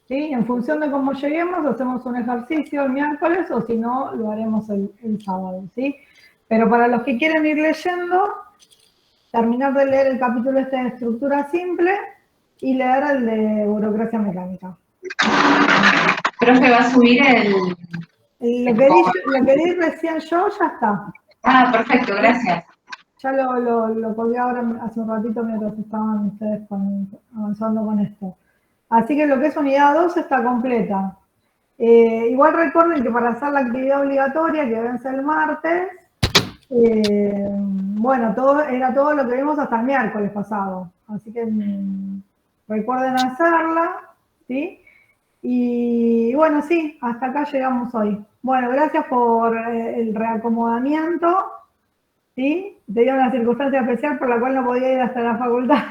¿Sí? En función de cómo lleguemos, hacemos un ejercicio el miércoles, o si no, lo haremos el sábado, ¿sí? Pero para los que quieren ir leyendo, terminar de leer el capítulo de estructura simple y leer el de burocracia mecánica. Profe, ¿va a subir Lo que di recién yo ya está. Ah, perfecto, gracias. Ya lo colgué ahora hace un ratito mientras estaban ustedes avanzando con esto. Así que lo que es unidad 2 está completa. Igual recuerden que para hacer la actividad obligatoria, que vence el martes, bueno, era todo lo que vimos hasta el miércoles pasado. Así que recuerden hacerla, ¿sí? Y bueno, sí, hasta acá llegamos hoy. Bueno, gracias por el reacomodamiento, ¿sí? Tenía una circunstancia especial por la cual no podía ir hasta la facultad.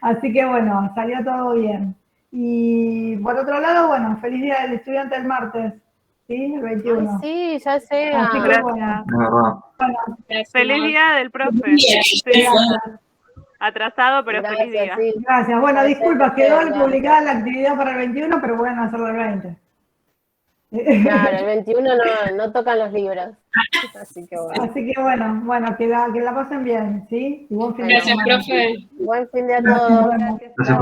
Así que bueno, salió todo bien. Y por otro lado, bueno, feliz día del estudiante el martes, ¿sí? El 21. Ay, sí, ya sé. Así que bueno. Feliz día del profe. Atrasado, pero feliz día. Sí. Gracias. Bueno, disculpas, quedó publicada la actividad para el 21, pero pueden hacerlo el 20. Claro, el 21 no tocan los libros. Así que bueno, que la pasen bien, ¿sí? Y buen fin Gracias, profe. Buen fin de a todos. Gracias.